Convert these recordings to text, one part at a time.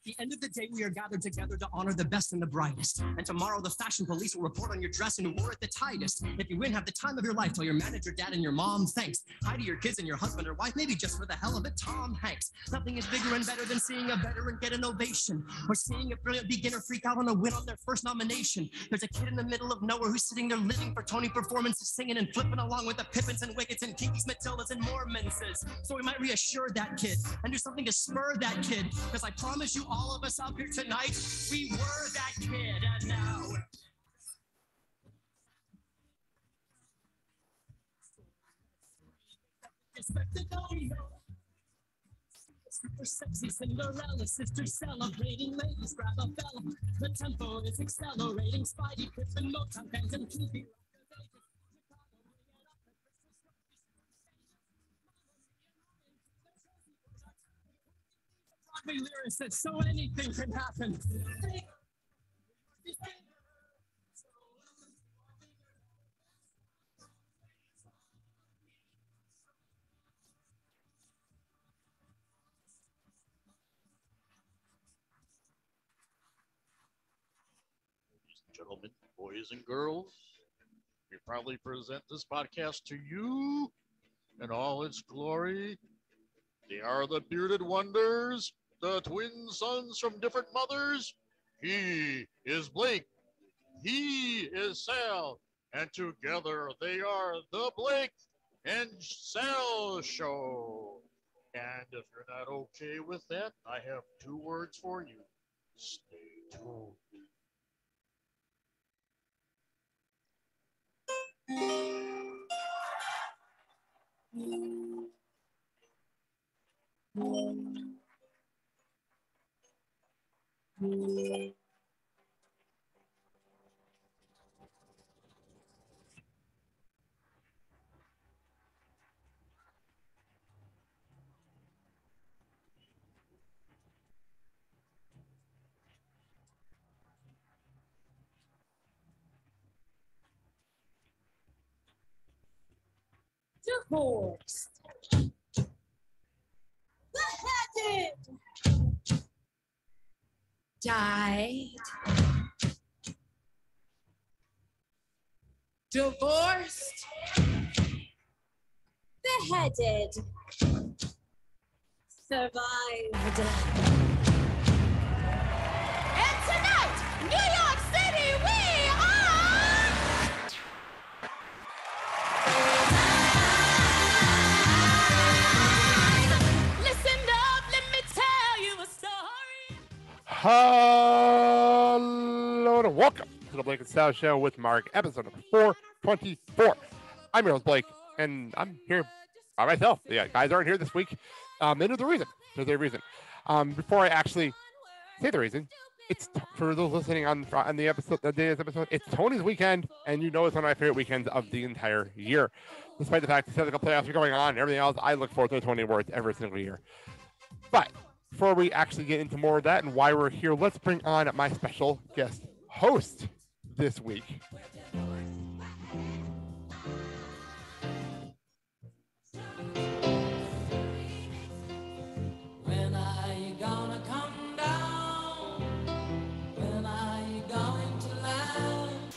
the end of the day, we are gathered together to honor the best and the brightest. And tomorrow, the fashion police will report on your dress and who wore it the tightest. If you win, have the time of your life. Tell your manager, dad, and your mom thanks. Hi to your kids and your husband or wife, maybe just for the hell of it, Tom Hanks. Nothing is bigger and better than seeing a veteran get an ovation, or seeing a brilliant beginner freak out on a win on their first nomination. There's a kid in the middle of nowhere who's sitting there living for Tony performances, singing and flipping along with the Pippins and Wickets and Kinkies, Matildas and Mormonses. So we might reassure that kid and do something to spur that kid, because I promise you, all of us out here tonight, we were that kid. And now, super sexy Cinderella, sister celebrating, ladies grab a fella. The tempo is accelerating, Spidey, Pippin, Motown fans and TV. Broadway lyricist, so anything can happen. Gentlemen, boys and girls, we proudly present this podcast to you in all its glory. They are the bearded wonders, the twin sons from different mothers. He is Blake, he is Sal, and together they are the Blake and Sal Show. And if you're not okay with that, I have 2 words for you. Stay tuned. Divorced. Beheaded. Died. Divorced. Beheaded. Survived. And tonight, New York City, we are... Listen up, let me tell you a story. Hello and welcome to the Blake and Sal Show with Mark, episode number 424. I'm your host, Blake, and I'm here by myself. Yeah, guys aren't here this week. They know the reason. There's a reason. Before I actually say the reason, it's for those listening on the episode, today's episode. It's Tony's weekend, and you know it's one of my favorite weekends of the entire year. Despite the fact the Stanley Cup playoffs are going on and everything else, I look forward to the Tony Awards every single year. But before we actually get into more of that and why we're here, let's bring on my special guest host this week. When are you gonna come down? When are you going to land?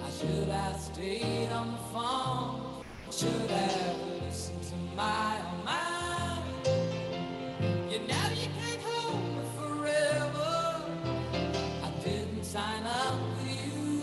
I should have stayed on the phone. Should have listened to my own mind. You know you can't hold me forever. I didn't sign up for you.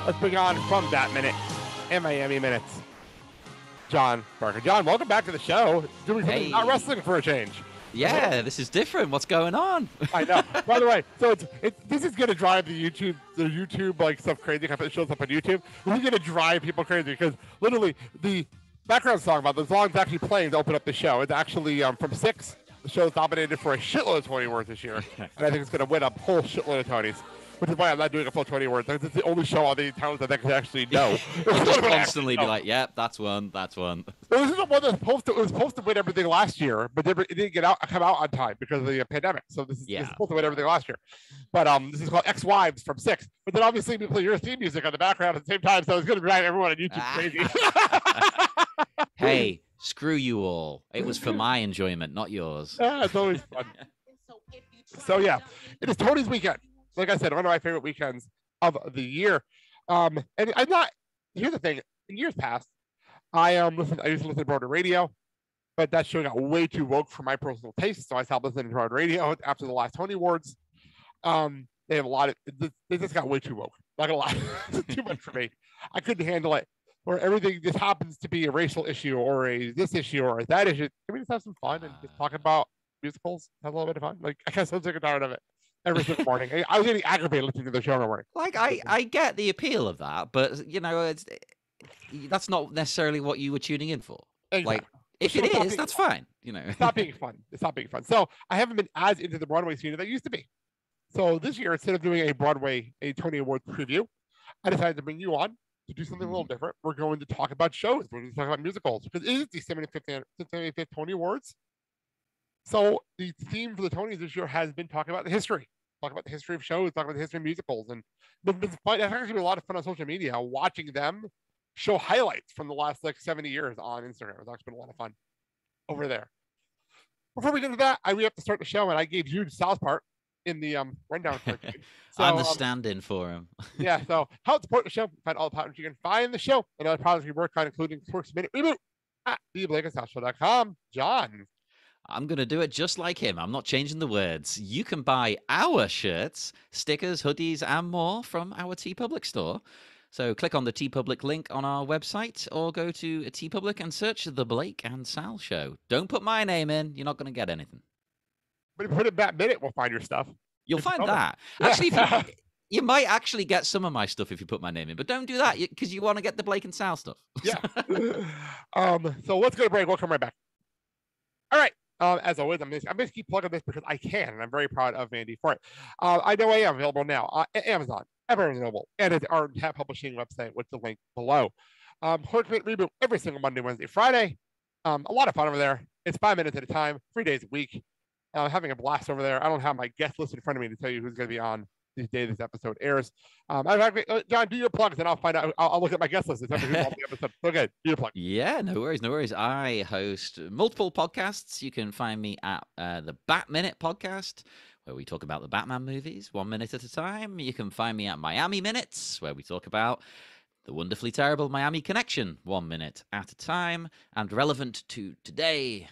Let's bring on from that minute and Miami Minutes, Jon Parker. Jon, welcome back to the show. Doing something not wrestling for a change. Yeah, this is different. What's going on? I know. By the way, so this is going to drive the YouTube like stuff crazy. If it shows up on YouTube, this is going to drive people crazy because literally the background song about the song is actually playing to open up the show. It's actually from 6. The show is nominated for a shitload of Tony Awards this year, and I think it's going to win a whole shitload of Tonys. Which is why I'm not doing a full 20 words. It's the only show on the talent that I can actually know. Just constantly be like, "Yep, that's one, that's one." Well, this is the one that's supposed to win everything last year, but it didn't come out on time because of the pandemic. So this is supposed to win everything last year. But this is called Ex-Wives from 6. But then obviously we play your theme music on the background at the same time, so it's going to drive everyone on YouTube crazy. Hey, screw you all! It was for my enjoyment, not yours. Yeah, it's always fun. So yeah, it is Tony's weekend. Like I said, one of my favorite weekends of the year. And I'm not. Here's the thing: in years past, I used to listen to Broadway radio, but that show got way too woke for my personal taste. So I stopped listening to Broadway radio after the last Tony Awards. They have a lot of. They just got way too woke. Not gonna lie, too much for me. I couldn't handle it. Where everything just happens to be a racial issue or a this issue or a that issue. Can we just have some fun and just talk about musicals? Have a little bit of fun. Like I guess I'm sick and tired of it. Every single morning. I was getting aggravated listening to the show in the morning. Like, I get the appeal of that, but, you know, that's not necessarily what you were tuning in for. Exactly. Like, if it is, that's fine. You know, it's not being fun. It's not being fun. So I haven't been as into the Broadway scene as I used to be. So this year, instead of doing a Tony Award preview, I decided to bring you on to do something a little different. We're going to talk about shows. We're going to talk about musicals because it is the 75th Tony Awards. So the theme for the Tonys this year has been talking about the history. Talk about the history of shows, talk about the history of musicals. And it's fun. It's actually been a lot of fun on social media watching them show highlights from the last like 70 years on Instagram. It's actually been a lot of fun over there. Before we get into that, we have to start the show, and I gave you Sal's part in the rundown. So, I'm the stand-in for him. Yeah, so how to support the show, find all the partners you can find the show and other products we work on, including Torx Minute Reboot at theblakeandsalshow.com. Jon. I'm going to do it just like him. I'm not changing the words. You can buy our shirts, stickers, hoodies, and more from our TeePublic store. So click on the TeePublic link on our website or go to TeePublic and search The Blake and Sal Show. Don't put my name in. You're not going to get anything. But if you put it that minute, we'll find your stuff. You'll find that. Yeah. Actually, you might actually get some of my stuff if you put my name in, but don't do that because you want to get the Blake and Sal stuff. Yeah. So let's go to break. We'll come right back. All right. As always, I'm going to keep plugging this because I can, and I'm very proud of Mandy for it. I know I am available now at Amazon, Barnes & Noble, and at our Tab Publishing website with the link below. Torx Minute Reboot every single Monday, Wednesday, Friday. A lot of fun over there. It's 5 minutes at a time, 3 days a week. Having a blast over there. I don't have my guest list in front of me to tell you who's going to be on the day this episode airs. Jon, do your plugs, and I'll find out. I'll look at my guest list and tell you who's on the episode. Okay, do your plug. Yeah, no worries, no worries. I host multiple podcasts. You can find me at the Bat Minute podcast, where we talk about the Batman movies 1 minute at a time. You can find me at Miami Minutes, where we talk about the wonderfully terrible Miami Connection 1 minute at a time. And relevant to today,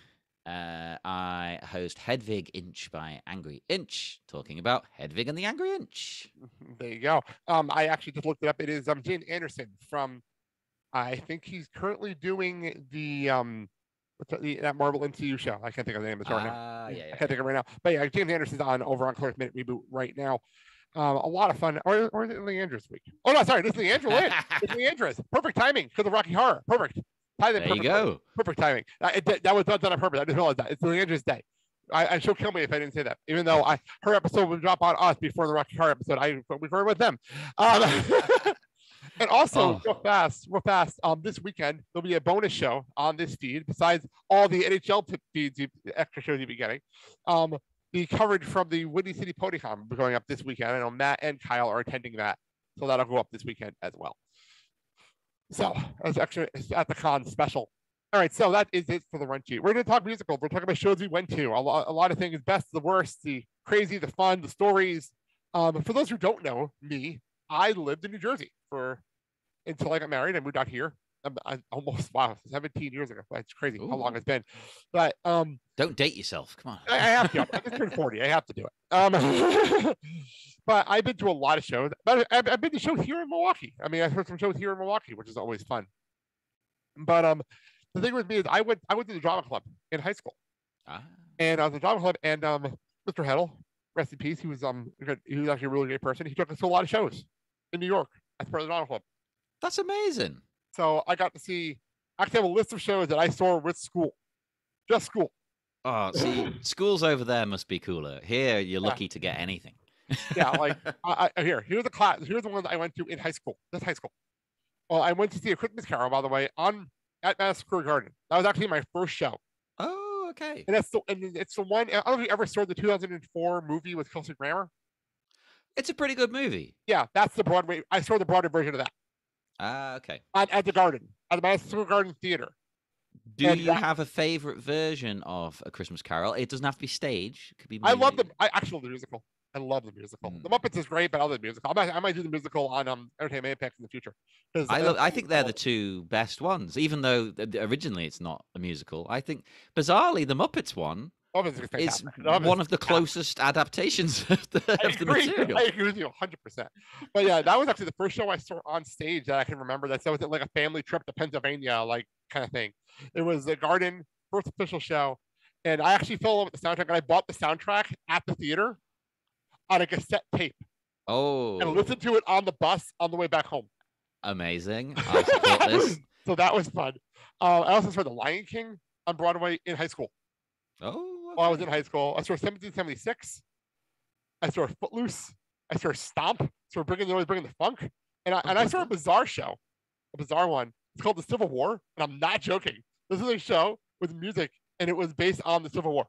I host Hedvig Inch by Angry Inch, talking about Hedvig and the Angry Inch. There you go. I actually just looked it up. It is James Anderson from, I think he's currently doing that Marvel MCU show. I can't think of the name of the show right now. Yeah, I can't think of it right now. But yeah, James Anderson's over on Torx Minute Reboot right now. A lot of fun. Or is it Leandra's week? Oh no, sorry, this is Leandra Lynn. It's Leandra's. Perfect timing because of Rocky Horror. Perfect. There you go. Perfect timing. That was not done on purpose. I just realized that. It's Leandra's day. And she'll kill me if I didn't say that. Even though her episode would drop on us before the Rocky Horror episode, I recorded with them. And also, real fast, this weekend, there'll be a bonus show on this feed, besides all the NHL feeds, extra shows you'll be getting. The coverage from the Windy City Ponycon will be going up this weekend. I know Matt and Kyle are attending that, so that'll go up this weekend as well. So, it's at the con special. All right, so that is it for the run sheet. We're going to talk musicals. We're talking about shows we went to. A lot of things, best, the worst, the crazy, the fun, the stories. For those who don't know me, I lived in New Jersey until I got married. I moved out here I almost, wow, 17 years ago. That's crazy how long Ooh. it's been. But Don't date yourself. Come on. I have to. I just turned 40. I have to do it. But I've been to a lot of shows. But I've been to shows here in Milwaukee. I mean, I've heard some shows here in Milwaukee, which is always fun. But the thing with me is I went to the drama club in high school. Ah. And I was in the drama club, and Mr. Heddle, rest in peace, he was actually a really great person. He took us to a lot of shows in New York as part of the drama club. That's amazing. So I got to see. I actually have a list of shows that I saw with school, just school. Oh, see, schools over there must be cooler. Here, you're lucky to get anything. Yeah, like here's the class. Here's the ones I went to in high school. This high school. Well, I went to see A Christmas Carol, by the way, at Madison Square Garden. That was actually my first show. Oh, okay. And it's the one. I don't know if you ever saw the 2004 movie with Kelsey Grammer. It's a pretty good movie. Yeah, that's the Broadway. I saw the Broadway version of that. Ah, okay. At the Garden, at the Madison Square Garden Theater. Do you have a favorite version of A Christmas Carol? It doesn't have to be stage. It could be. I love them. I actually love the musical. I love the musical. Mm. The Muppets is great, but I love the musical. I might do the musical on Entertainment Apex in the future. I think they're the two best ones, even though originally it's not a musical. I think bizarrely the Muppets one is one of the closest adaptations of the material. I agree with you 100%. But yeah, that was actually the first show I saw on stage that I can remember. That was like a family trip to Pennsylvania, like kind of thing. It was the Garden first official show, and I actually fell in love with the soundtrack. And I bought the soundtrack at the theater on a cassette tape. Oh, and listened to it on the bus on the way back home. Amazing! I support this. So that was fun. I also saw The Lion King on Broadway in high school. Oh, okay. While I was in high school, I saw 1776. I saw Footloose. I saw Stomp. So we're bringing the funk, and I saw a bizarre show, a bizarre one. It's called The Civil War, and I'm not joking. This is a show with music, and it was based on the Civil War.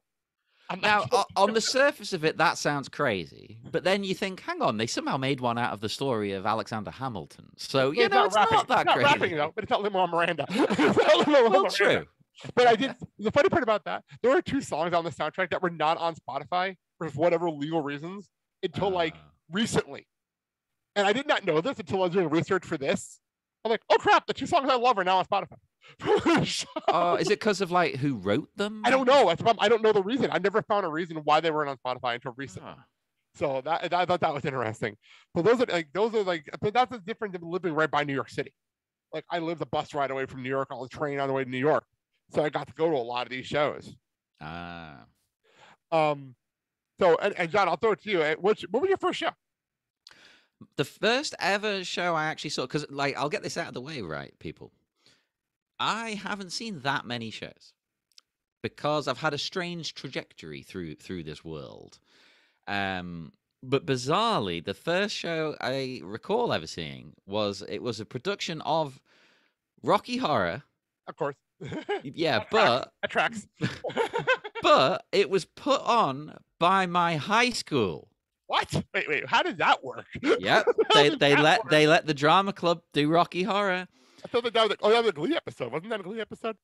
Now, on the surface of it, that sounds crazy. But then you think, hang on, they somehow made one out of the story of Alexander Hamilton. So, it's not that crazy. Not rapping, though, but it's not Lin-Manuel Miranda. True. But the funny part about that, there were 2 songs on the soundtrack that were not on Spotify for whatever legal reasons until recently. And I did not know this until I was doing research for this. I'm like, oh crap, the 2 songs I love are now on Spotify. Is it because of who wrote them? I don't know. I don't know the reason. I never found a reason why they weren't on Spotify until recently. So I thought that was interesting. But those are but that's the difference than living right by New York City. Like I lived a bus ride away from New York on the train on the way to New York. So I got to go to a lot of these shows. So and John, I'll throw it to you. What was your first show? The first ever show I actually saw, because I'll get this out of the way, right, people. I haven't seen that many shows because I've had a strange trajectory through this world. But bizarrely, the first show I recall ever seeing was a production of Rocky Horror. Of course. Yeah, that tracks. But it was put on by my high school. What? Wait. How did that work? Yep. They let the drama club do Rocky Horror. I thought that was a Glee episode. Wasn't that a Glee episode?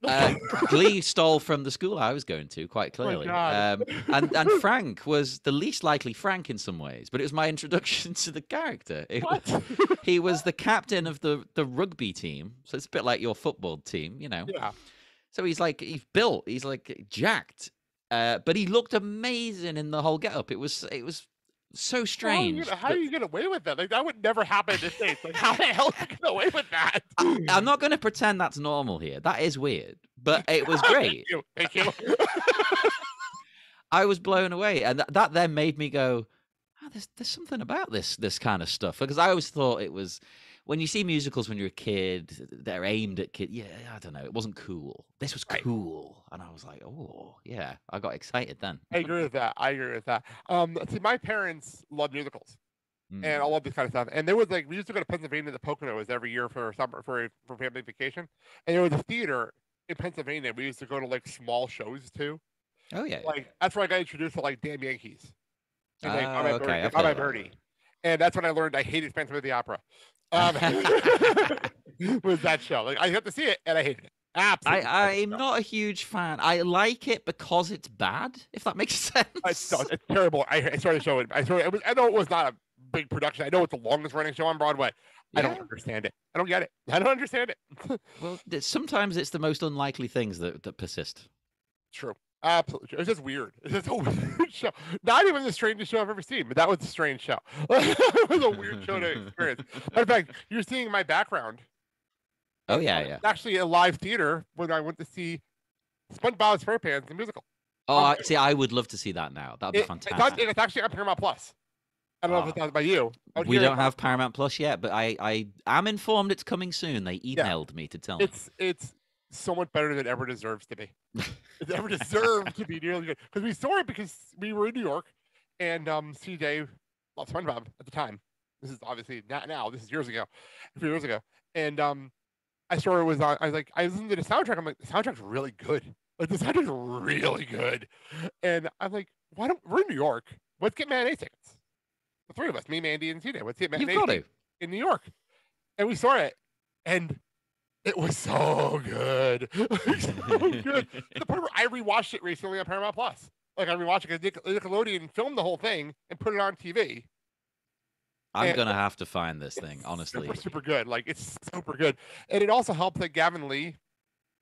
Glee stole from the school I was going to, quite clearly. And Frank was the least likely Frank in some ways, but it was my introduction to the character. He was the captain of the rugby team, so it's a bit like your football team, you know. Yeah. So he's built, he's jacked, but he looked amazing in the whole getup. It was so strange. How do you get away with that? That would never happen in the States. How the hell do you get away with that? I'm not going to pretend that's normal here. That is weird, but it was great. Thank you. I was blown away, and that then made me go, there's something about this kind of stuff, because I always thought it was, when you see musicals when you're a kid, they're aimed at kids. Yeah, I don't know. It wasn't cool. This was cool. And I was like, oh, yeah. I got excited then. I agree with that. See, my parents love musicals. And I love this kind of stuff. And there was we used to go to Pennsylvania, the Poconos every year for summer, for family vacation. And there was a theater in Pennsylvania. We used to go to small shows too. Oh, yeah. That's where I got introduced to Damn Yankees. And okay. Bye Bye Birdie. And that's when I learned I hated Phantom of the Opera. Was that show? I got to see it and I hated it. Absolutely. I'm not a huge fan. I like it because it's bad, if that makes sense. It's terrible. I saw the show. I know it was not a big production. I know it's the longest running show on Broadway. I don't understand it. I don't get it. I don't understand it. Well, sometimes it's the most unlikely things that persist. True. Absolutely true. It's just weird. It's just a weird show. Not even the strangest show I've ever seen, but that was a strange show. It was a weird show to experience. Matter of fact, you're seeing my background. Oh, yeah. It's actually a live theater when I went to see SpongeBob SquarePants, the musical. Oh, see, I would love to see that now. That'd be fantastic. It's actually on Paramount Plus. I don't know if it's by you. We don't have Paramount Plus yet, but I am informed it's coming soon. They emailed me to tell me. It's so much better than it ever deserves to be. It ever deserved to be nearly good. Because we saw it because we were in New York, and CJ loved SpongeBob at the time. This is obviously not now. This is a few years ago. And I saw it was on. I was like, I listened to the soundtrack. I'm like, the soundtrack's really good. Like, the soundtrack's really good. And I'm like, we're in New York. Let's get matinee tickets. The three of us, me, Mandy, and CJ. Let's get matinee tickets in New York. And we saw it. And it was so good. So good. To the point where I rewatched it recently on Paramount Plus. Like, I rewatched it because Nickelodeon filmed the whole thing and put it on TV. I'm going to have to find this thing, honestly. Super good. Like, it's super good. And it also helps that Gavin Lee,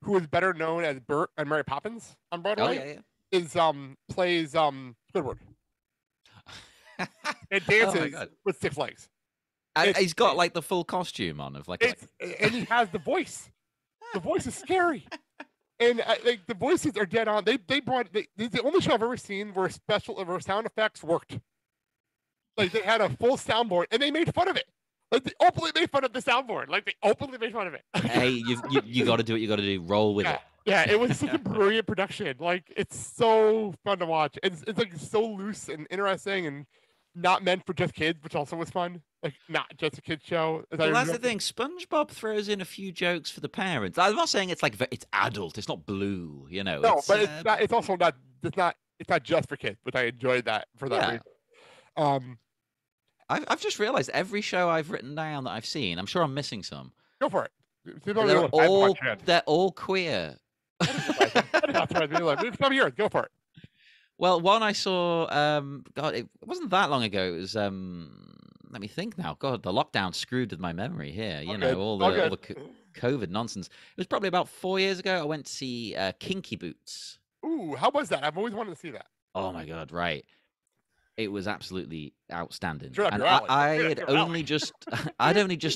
who is better known as Bert and Mary Poppins on Broadway, plays Squidward. And dances with 6 legs. And he's got like the full costume on of and he has the voice. The voice is scary. And like the voices are dead on. This is the only show I've ever seen where sound effects worked. Like, they had a full soundboard and they made fun of it. Like, they openly made fun of the soundboard. Like, they openly made fun of it. Hey, you got to do what you got to do. Roll with it. Yeah, it was such a brilliant production. Like, it's so fun to watch. It's like so loose and interesting and not meant for just kids, which also was fun. Like, not just a kid's show. Well, that's the thing. SpongeBob throws in a few jokes for the parents. I'm not saying it's like it's adult. It's not Blue, you know. No, but it's not. It's also not. It's not just for kids. But I enjoyed that for that reason. I've just realized every show I've written down that I've seen, I'm sure I'm missing some. Go for it. They're all queer. Come here. Go for it. Well, one I saw, God, it wasn't that long ago. It was, let me think now. God, the lockdown screwed with my memory here. You know, all the COVID nonsense. It was probably about 4 years ago. I went to see Kinky Boots. Ooh, how was that? I've always wanted to see that. Oh my God, right. It was absolutely outstanding. Sure, and I'd only just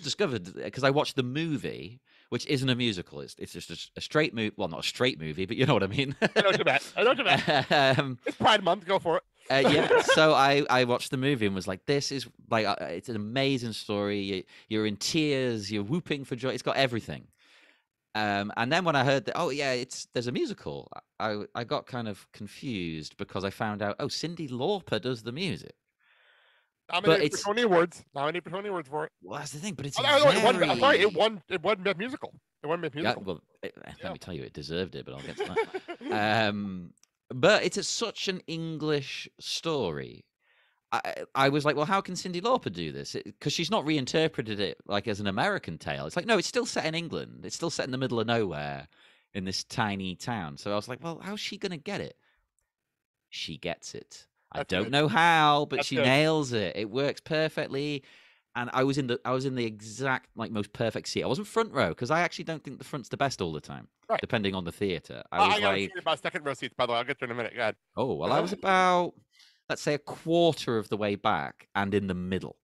discovered, because I watched the movie, which isn't a musical. It's just a straight movie. Well, not a straight movie, but you know what I mean. I know what you meant. It's Pride Month. Go for it. Yeah. So I watched the movie and was like, this is like, it's an amazing story. You're in tears. You're whooping for joy. It's got everything. And then when I heard that, there's a musical, I got kind of confused because I found out, Cyndi Lauper does the music. Nominated for Tony Awards. Nominated for Tony Awards for it. Well, that's the thing, but it's I'm sorry, it won Best Musical. It won Best Musical. Yeah, well, let me tell you, it deserved it, but I'll get to that. But it's such an English story. I was like, well, how can Cyndi Lauper do this? Because she's not reinterpreted it like as an American tale. It's like, no, it's still set in England. It's still set in the middle of nowhere in this tiny town. So I was like, well, how's she going to get it? She gets it. I don't know how, but she nails it. It works perfectly. And I was in the exact like most perfect seat. I wasn't front row because I actually don't think the front's the best all the time, depending on the theater. I got about second row seats, by the way. I'll get there in a minute. Go ahead. Oh, well, I was about, let's say, a quarter of the way back and in the middle.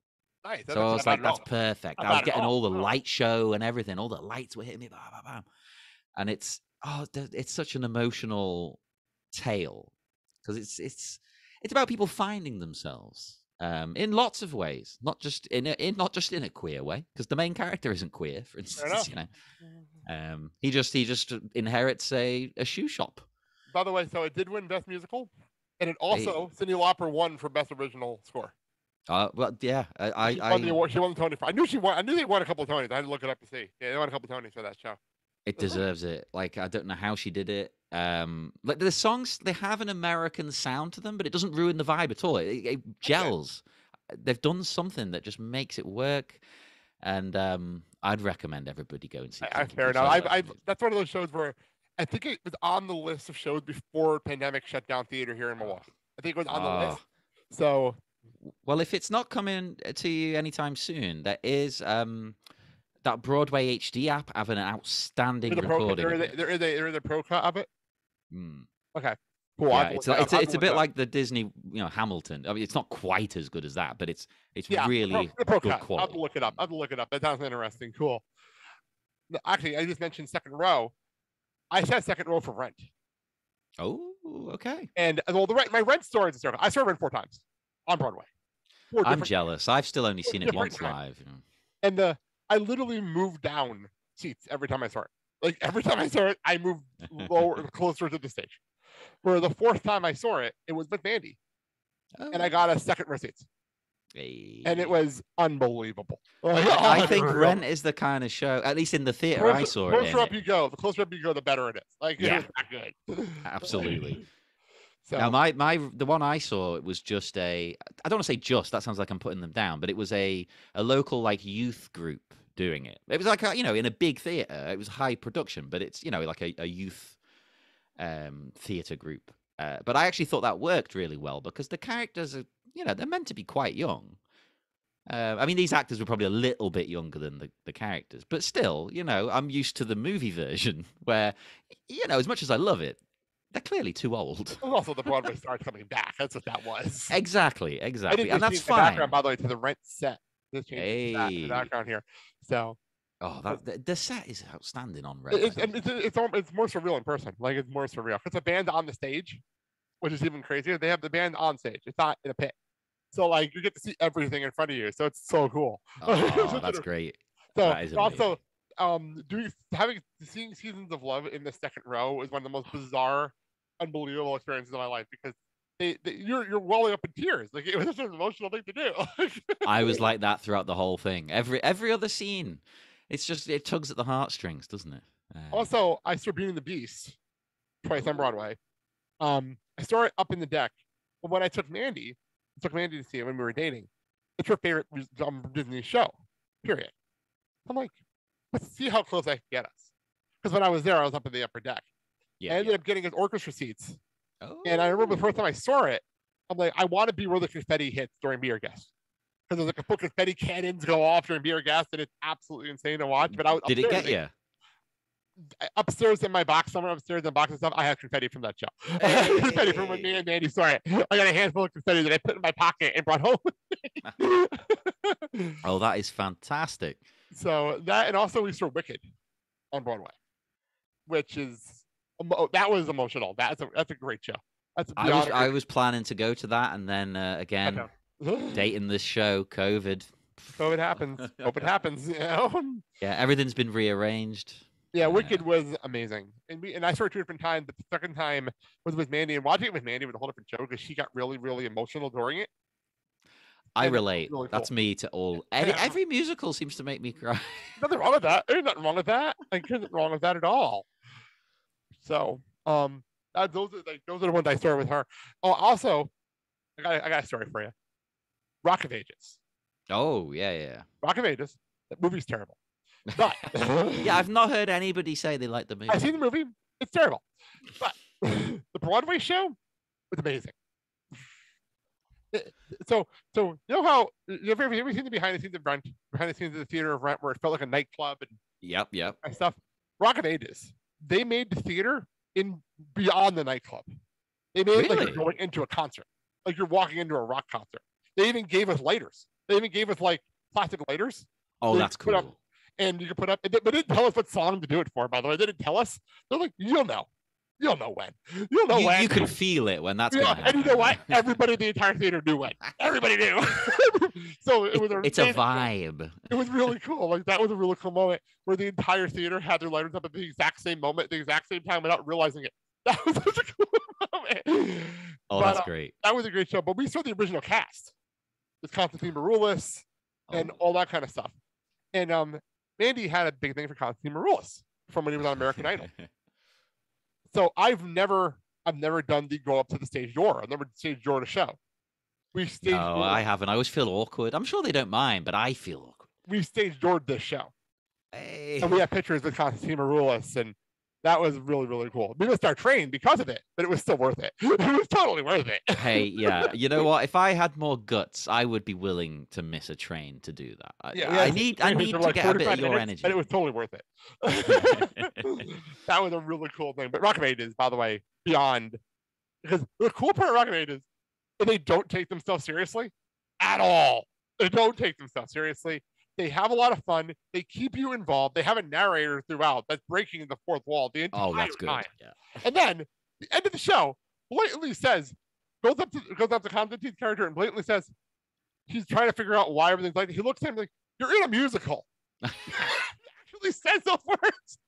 Nice. So I was like, that's perfect. I was getting all the light show and everything. All the lights were hitting me. Blah, blah, blah. And it's such an emotional tale because it's about people finding themselves in lots of ways, not just in a queer way, because the main character isn't queer, for instance. You know, he just inherits a shoe shop. By the way, so it did win Best Musical, and it also Cyndi Lauper won for Best Original Score. Well, yeah, she won the award. She won the Tony. I knew she won. I knew they won a couple of Tonys. I had to look it up to see. Yeah, they won a couple of Tonys for that show. It deserves it. Like, I don't know how she did it. Like the songs, they have an American sound to them, but it doesn't ruin the vibe at all. It gels. Okay. They've done something that just makes it work. And I'd recommend everybody go and see it. Fair enough. That's one of those shows where I think it was on the list of shows before pandemic shut down theater here in Milwaukee. I think it was on the list. So Well, if it's not coming to you anytime soon, there is that Broadway HD app having an outstanding recording. There is a pro cut of it. Mm. Okay, cool. Yeah, it's a bit like the Disney, Hamilton. I mean, it's not quite as good as that, but it's really the pro good cut. quality. I'll have to look it up. That sounds interesting. Cool. Actually, I just mentioned second row. I said second row for Rent. Oh, okay. And well, my Rent story is a circle. I saw Rent 4 times on Broadway. I'm jealous. I've still only seen it once live. And I literally moved down seats every time I saw it. Like every time I saw it, I moved closer to the stage. For the 4th time I saw it, it was with Mandy, and I got a second row seats. Hey. And it was unbelievable. I think Rent is the kind of show, at least in the theater I saw it. The closer up you go, the better it is. Like, yeah, it's not good. Absolutely. So now, the one I saw, it was just I don't want to say just, that sounds like I'm putting them down, but it was a local like youth group doing it. It was like in a big theater. It was high production, but it's like a youth theater group. But I actually thought that worked really well because the characters are they're meant to be quite young. I mean, these actors were probably a little bit younger than the characters, but still, I'm used to the movie version where, as much as I love it, they're clearly too old. Also, the Broadway stars coming back. That's what that was. Exactly. And that's fine. Background, by the way, to the Rent set. This changes the background here. So. Oh, the set is outstanding on Rent. It's more surreal in person. Like, it's more surreal. It's a band on the stage, which is even crazier. They have the band on stage. It's not in a pit. So, like, you get to see everything in front of you. So it's so cool. Oh, that's great. So also, seeing Seasons of Love in the second row is one of the most bizarre, unbelievable experiences of my life because you're welling up in tears. Like, it was such an emotional thing to do. I was like that throughout the whole thing. Every other scene, it's just it tugs at the heartstrings, doesn't it? Also, I saw Beauty and the Beast twice on Broadway. I saw it up in the deck, but when I took Mandy to see it when we were dating. It's her favorite Disney show, period. I'm like, let's see how close I can get us. Because when I was there, I was up in the upper deck. I ended up getting his orchestra seats. Oh. And I remember the first time I saw it, I'm like, I want to be where the confetti hits during Be Our Guest. Because there's like a couple confetti cannons go off during Be Our Guest, and it's absolutely insane to watch. But Did it get you? Upstairs in my box, somewhere upstairs in the box and stuff, I have confetti from that show. Confetti from when me and Mandy saw it. I got a handful of confetti that I put in my pocket and brought home. Oh, that is fantastic. So that, and also we saw Wicked on Broadway, which is that was emotional. That's a great show. I was planning to go to that, and then again, dating this show, COVID happens. Hope it happens. Yeah, everything's been rearranged. Yeah, Wicked was amazing, and I saw it 2 different times. But the second time was with Mandy, and watching it with Mandy was a whole different show because she got really, really emotional during it. I relate. Really That's cool. Me to all. Every musical seems to make me cry. Nothing wrong with that. There's nothing wrong with that. Like, there's nothing wrong with that at all. So, those are the ones I started with her. Oh, also, I got a story for you. Rock of Ages. Oh yeah. Rock of Ages. That movie's terrible. But yeah, I've not heard anybody say they like the movie. I've seen the movie. It's terrible. But the Broadway show was amazing. So you know how you ever seen the behind the scenes of Rent, behind the scenes of the theater of Rent, where it felt like a nightclub and yep and stuff. Rock of Ages. They made the theater in beyond the nightclub. They made it like you're going into a concert, like you're walking into a rock concert. They even gave us lighters. They even gave us like plastic lighters. Oh, that's cool. And you can put up, but they didn't tell us what song to do it for, by the way. They didn't tell us. They're like, you'll know when. You'll know when. You can feel it when that's going to happen. And you know what? Everybody in the entire theater knew when. Everybody knew. So it's a vibe. It was really cool. Like, that was a really cool moment where the entire theater had their lighters up at the exact same moment, the exact same time, without realizing it. That was such a cool moment. Oh, that's great. That was a great show. But we saw the original cast with Constantine Maroulis and all that kind of stuff. And Mandy had a big thing for Constantine Maroulis from when he was on American Idol. So I've never done the go up to the stage door. I've never stage door a show. I haven't. I always feel awkward. I'm sure they don't mind, but I feel awkward. We stage doored this show. Hey. And we have pictures with Constantine Maroulis, and That was really, really cool. We missed our train because of it, but it was still worth it. It was totally worth it. Hey, yeah. You know what? If I had more guts, I would be willing to miss a train to do that. I need to get a bit of your energy. But it was totally worth it. That was a really cool thing. But Rocket Maid is, by the way, beyond. Because the cool part of Rocket Maid is they don't take themselves seriously at all. They don't take themselves seriously. They have a lot of fun. They keep you involved. They have a narrator throughout that's breaking the fourth wall the entire that's good. time. Yeah. And then the end of the show blatantly says, goes up to Constantine's character and blatantly says, he's trying to figure out why everything's like that. He looks at him like, you're in a musical. Actually says those words.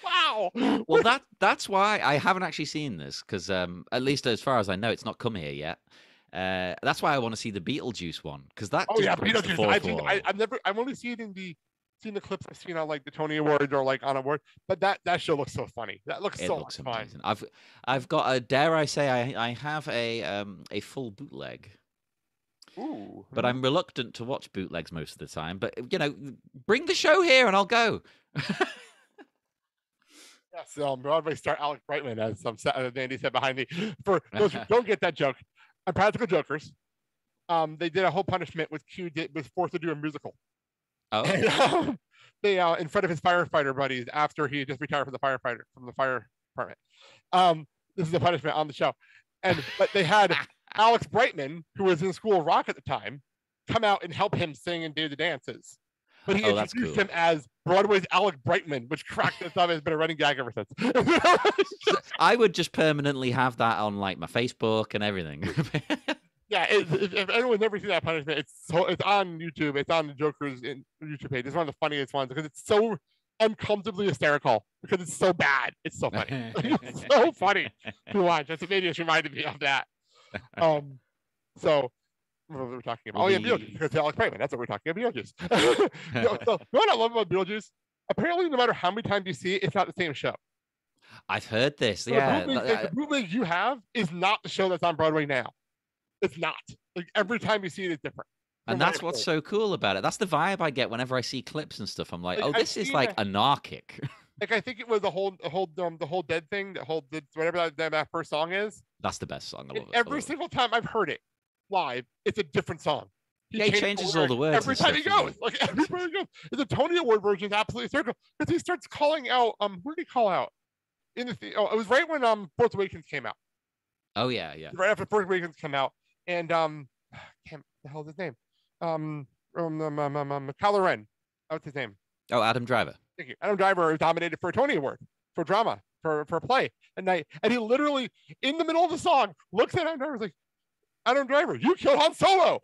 Wow. Well, that's why I haven't actually seen this, because at least as far as I know, it's not come here yet. That's why I want to see the Beetlejuice one, because that. Oh yeah, Beetlejuice. I've only seen the clips I've seen on like the Tony Awards or like on award, but that show looks so funny. That looks so much fun. I've got a, dare I say, I have a full bootleg. Ooh. But I'm reluctant to watch bootlegs most of the time. But bring the show here and I'll go. Yes, Broadway star Alec Brightman, as Andy said behind me. For those who don't get that joke, on Practical Jokers, they did a whole punishment with Q was forced to do a musical. Oh. And, they in front of his firefighter buddies after he had just retired from the fire department. This is the punishment on the show, but they had Alex Brightman, who was in School of Rock at the time, come out and help him sing and do the dances. But he introduced him as Broadway's Alec Brightman, which cracked us up. Has been a running gag ever since. I would just permanently have that on like my Facebook and everything. Yeah, if anyone's never seen that punishment, it's on YouTube. It's on the Joker's YouTube page. It's one of the funniest ones because it's so uncomfortably hysterical because it's so bad. It's so funny. It's so funny to watch. That's maybe just reminded me of that. So. What we're talking about? Oh yeah, Beetlejuice. Because Alex Brightman. That's what we're talking about. Beetlejuice. So, you know what I love about Beetlejuice? Apparently, no matter how many times you see it, it's not the same show. I've heard this. So yeah, the bootleg you have is not the show that's on Broadway now. It's not. Like every time you see it, it's different. And that's what's so cool about it. That's the vibe I get whenever I see clips and stuff. I'm like, oh, this is like anarchic. Like I think it was the whole dead thing, whatever that first song is. That's the best song. I love it. Every single time I've heard it live, it's a different song. He changes all the words every time he goes. Like every time he goes, the Tony Award version is absolutely hysterical because he starts calling out. Who did he call out? It was right when Force Awakens came out. Oh yeah. Right after Force Awakens came out, and the hell is his name? Kylo Ren. What's his name? Oh, Adam Driver. Thank you. Adam Driver was nominated for a Tony Award for drama for a play at night, and he literally in the middle of the song looks at Adam Driver and is like, Adam Driver, you killed Han Solo.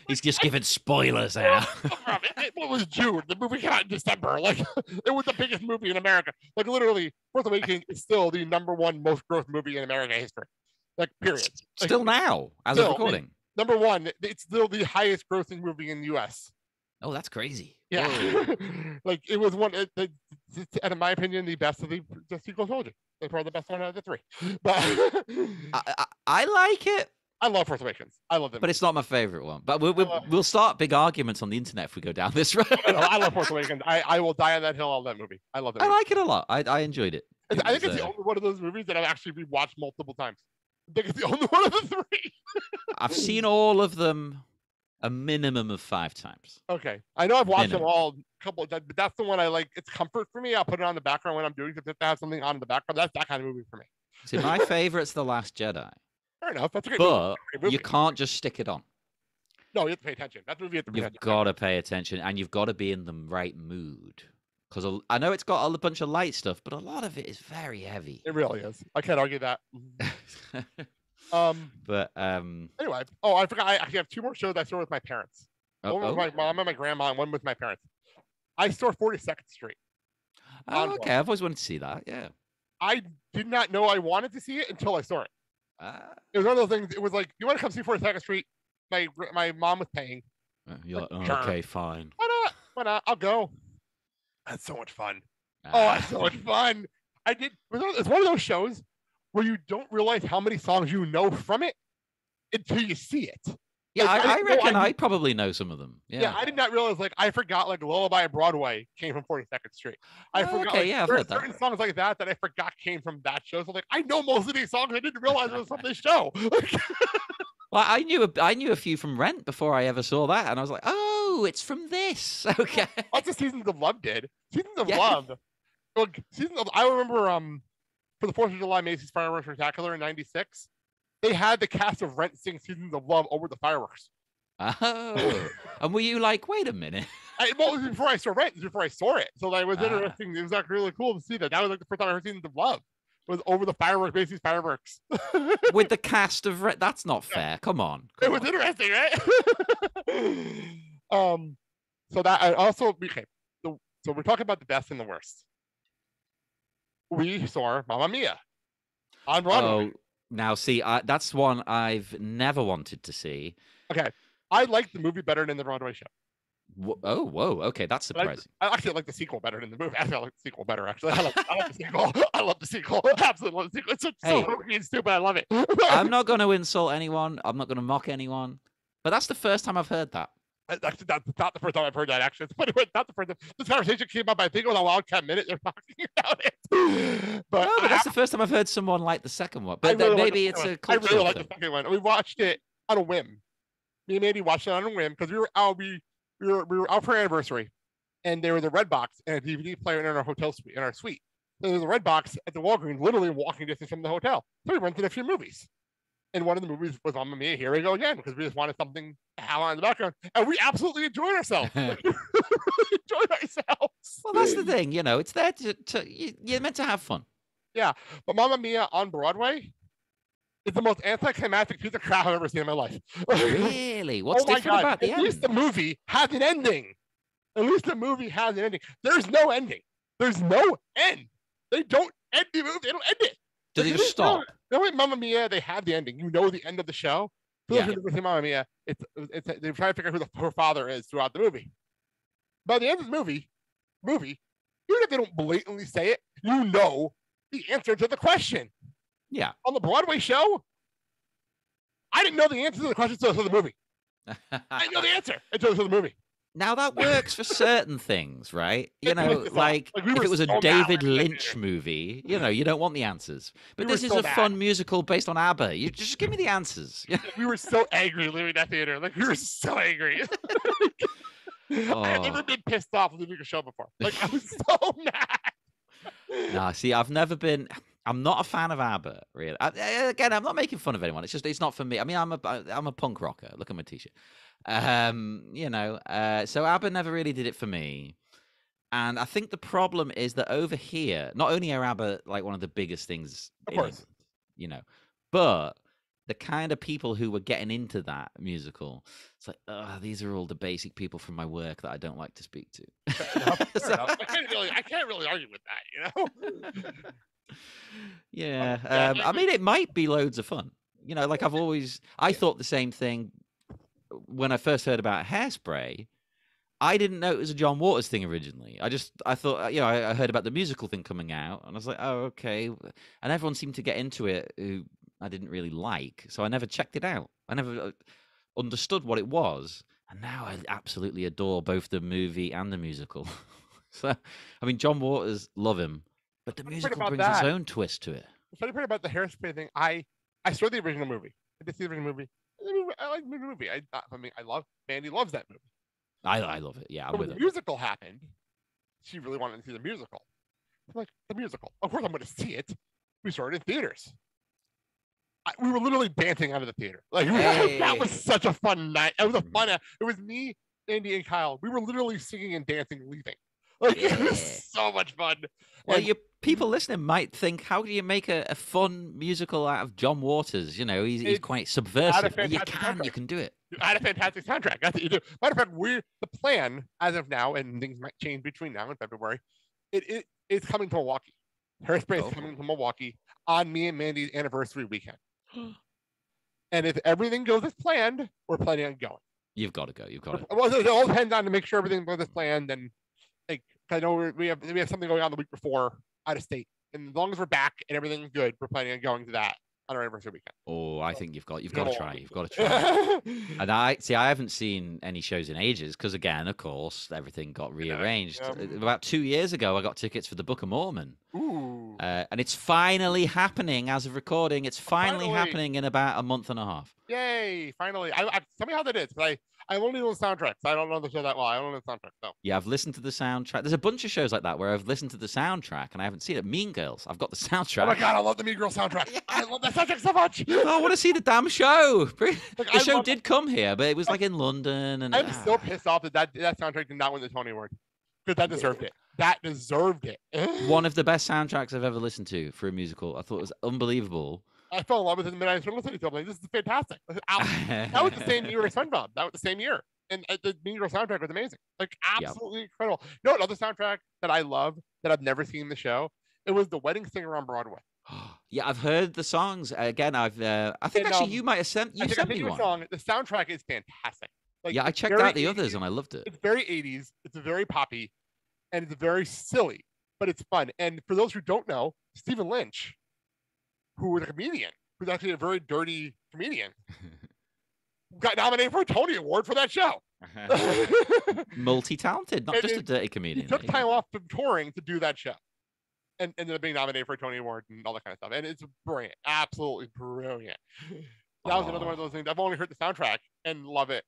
He's just giving spoilers out. It was June. The movie came out in December. Like it was the biggest movie in America. Like literally, Force Awakens is still the #1 most gross movie in American history. Like period. Still now, as of recording. #1, it's still the highest grossing movie in the U.S. Oh, that's crazy. Yeah, like it was one. In my opinion, the best of the sequel trilogy. They're probably the best one out of the three. But I like it. I love Force Awakens. I love them. But it's not my favorite one. But we'll start big arguments on the internet if we go down this road. I love Force Awakens. I will die on that hill on that movie. I love it. I like it a lot. I enjoyed it. I think it's the only one of those movies that I've actually rewatched multiple times. I think it's the only one of the three. I've seen all of them a minimum of 5 times. Okay. I know I've watched them all a couple of times, but that's the one I like. It's comfort for me. I'll put it on the background when I'm doing something to have something on in the background. That's that kind of movie for me. See, my favorite's The Last Jedi. Fair enough. That's a great movie. You can't just stick it on. No, you have to pay attention. That's a movie you have to pay attention. You've got to pay attention, and you've got to be in the right mood. Because I know it's got a bunch of light stuff, but a lot of it is very heavy. It really is. I can't argue that. But anyway, I forgot. I actually have 2 more shows I saw with my parents. One with my mom and my grandma, and one with my parents. I saw 42nd Street. Oh, okay. I've always wanted to see that. Yeah. I did not know I wanted to see it until I saw it. It was one of those things. It was like, you want to come see 42nd Street? My mom was paying. You're like, okay, fine. Why not? I'll go. That's so much fun. That's so much fun. It's one of those shows where you don't realize how many songs you know from it until you see it. Yeah, Like, I didn't know reckon I probably know some of them. Yeah, I did not realize. Like, I forgot like Lullaby on Broadway came from 42nd Street. I Oh, forgot. okay, Like, yeah, I've there are heard that. certain songs like that that I forgot came from that show. So like, I know most of these songs. I didn't realize it was from this show. Well, I knew a few from Rent before I ever saw that, and I was like, oh, it's from this. Okay. Lots of Seasons of Love did. Seasons of Yeah. Love. Look, Seasons of. I remember for the 4th of July Macy's Fireworks Spectacular in '96, they had the cast of Rent sing Seasons of Love over the fireworks. Oh, and were you like, wait a minute? Well, it was before I saw Rent. It was before I saw it. So like, it was interesting. It was like really cool to see that. That was like the first time I heard Seasons of Love. Was over the fireworks, Macy's Fireworks. With the cast of Rent? That's not fair. Come on. It was interesting, right? So that I also okay. So we're talking about the best and the worst. We saw Mamma Mia on Broadway. Oh, now see, that's one I've never wanted to see. Okay, I like the movie better than the Broadway show. Oh, whoa. Okay, that's surprising. I actually like the sequel better than the movie. Actually, I like the sequel better. Actually, I like the sequel. I love the sequel. Absolutely love the sequel. It's so hokey and stupid. I love it. I'm not going to insult anyone. I'm not going to mock anyone. But that's the first time I've heard that. Actually, that's not the first time I've heard that. Actually, it's not the first time. This conversation came up. I think it was a Wildcat Minute. They're talking about it. But No, but that's the first time I've heard someone like the second one. But really maybe like it's a I cultural really like thing. the second one. We watched it on a whim. Me and Andy watched it on a whim because we were out. We were out for our anniversary, and there was a red box and a DVD player in our hotel suite. In our suite, so there was a red box at the Walgreens, literally walking distance from the hotel. So we rented a few movies, and one of the movies was Mamma Mia. Here we go again because we just wanted something to have on in the background, and we absolutely enjoyed ourselves. Enjoyed ourselves. Well, that's the thing. It's there you're meant to have fun. Yeah, but Mamma Mia on Broadway is the most anticlimactic piece of crap I've ever seen in my life. Really? What's Oh my different God. about the At least the end? movie has an ending. At least the movie has an ending. There's no ending. There's no end. They don't end the movie. They don't end it. Do they just stop? No, Mamma Mia, they have the ending. You know the end of the show. For those Yeah. who never Mamma Mia, they're trying to figure out who her father is throughout the movie. By the end of the movie, even if they don't blatantly say it, you know the answer to the question. Yeah. On the Broadway show, I didn't know the answer to the question until the movie. I didn't know the answer until the movie. Now that works for certain things, right? It was Like we if were it was a so mad David when we did Lynch it. movie, you don't want the answers. But We were this is so a mad. fun musical based on ABBA. You just give me the answers. We were so angry leaving that theater. Like we were so angry. I've never been pissed off leaving a show before. Like I was so mad. Nah, see, I'm not a fan of ABBA, really. Again, I'm not making fun of anyone. It's not for me. I mean, I'm a punk rocker. Look at my t-shirt. So ABBA never really did it for me. And I think the problem is that over here, not only are ABBA like one of the biggest things Of in course. England, but the kind of people who were getting into that musical, it's like, these are all the basic people from my work that I don't like to speak to. Fair enough. I can't really argue with that, Yeah. I mean, it might be loads of fun. Like I thought the same thing when I first heard about Hairspray. I didn't know it was a John Waters thing originally. I thought, I heard about the musical thing coming out, and I was like, oh, okay. And everyone seemed to get into it who I didn't really like, so I never checked it out. I never understood what it was, and now I absolutely adore both the movie and the musical. So, I mean, John Waters, love him, but the musical about brings its that? own twist to it. The funny part about the Hairspray thing, I saw the original movie. I did see the original movie. I like the movie. Mandy loves that movie. I love it. Yeah, I'm But when with the it. musical happened, she really wanted to see the musical. I'm like, the musical. Of course I'm going to see it. We saw it in theaters. We were literally dancing out of the theater. Like that was such a fun night. It was a fun. It was me, Andy, and Kyle. We were literally singing and dancing, leaving. Like it was so much fun. Well, And- you people listening might think, how do you make a fun musical out of John Waters? He's It's quite subversive. You fantastic can soundtrack. do it. I had a fantastic soundtrack. That's what you do. Matter of fact, the plan as of now, and things might change between now and February. It is coming to Milwaukee. Hairspray is coming to Milwaukee on me and Mandy's anniversary weekend. And if everything goes as planned, we're planning on going. You've got to go. You've got to. Well, it all depends on to make sure everything goes as planned. And like, I know we have something going on the week before out of state, and as long as we're back and everything's good, we're planning on going to that on our anniversary weekend. Oh, I think you've got to try. You've got to try. Yeah. And I haven't seen any shows in ages because, again, of course, everything got rearranged. About 2 years ago, I got tickets for the Book of Mormon. Ooh. And it's finally happening as of recording. It's finally happening in about a month and a half. Yay! Finally, tell me how that is. But I only know the soundtracks. I don't know the show that well. I don't know the soundtrack. So. Yeah, I've listened to the soundtrack. There's a bunch of shows like that where I've listened to the soundtrack and I haven't seen it. Mean Girls. I've got the soundtrack. Oh my god, I love the Mean Girls soundtrack. I love that soundtrack so much. I want to see the damn show. The show did come here, but it was like in London. And I'm so pissed off that soundtrack did not win the Tony Award because that deserved it. That deserved it. One of the best soundtracks I've ever listened to for a musical. I thought it was unbelievable. I fell in love with it the minute I started listening to it. I'm like, this is fantastic. That was the same year as SpongeBob. That was the same year. And the Mean Girls soundtrack was amazing. Like, absolutely incredible. You know, another soundtrack that I love that I've never seen the show? It was The Wedding Singer on Broadway. Yeah, I've heard the songs. Again, I think actually you might have sent me one. Song. The soundtrack is fantastic. Like, yeah, I checked out the others and I loved it. It's very 80s. It's very poppy. And it's very silly, but it's fun. And for those who don't know, Stephen Lynch, who was a comedian, who's actually a very dirty comedian, got nominated for a Tony Award for that show. Multi-talented, not just a dirty comedian. He took time off from touring to do that show. And ended up being nominated for a Tony Award and all that kind of stuff. And it's brilliant. Absolutely brilliant. That was another one of those things. I've only heard the soundtrack and love it,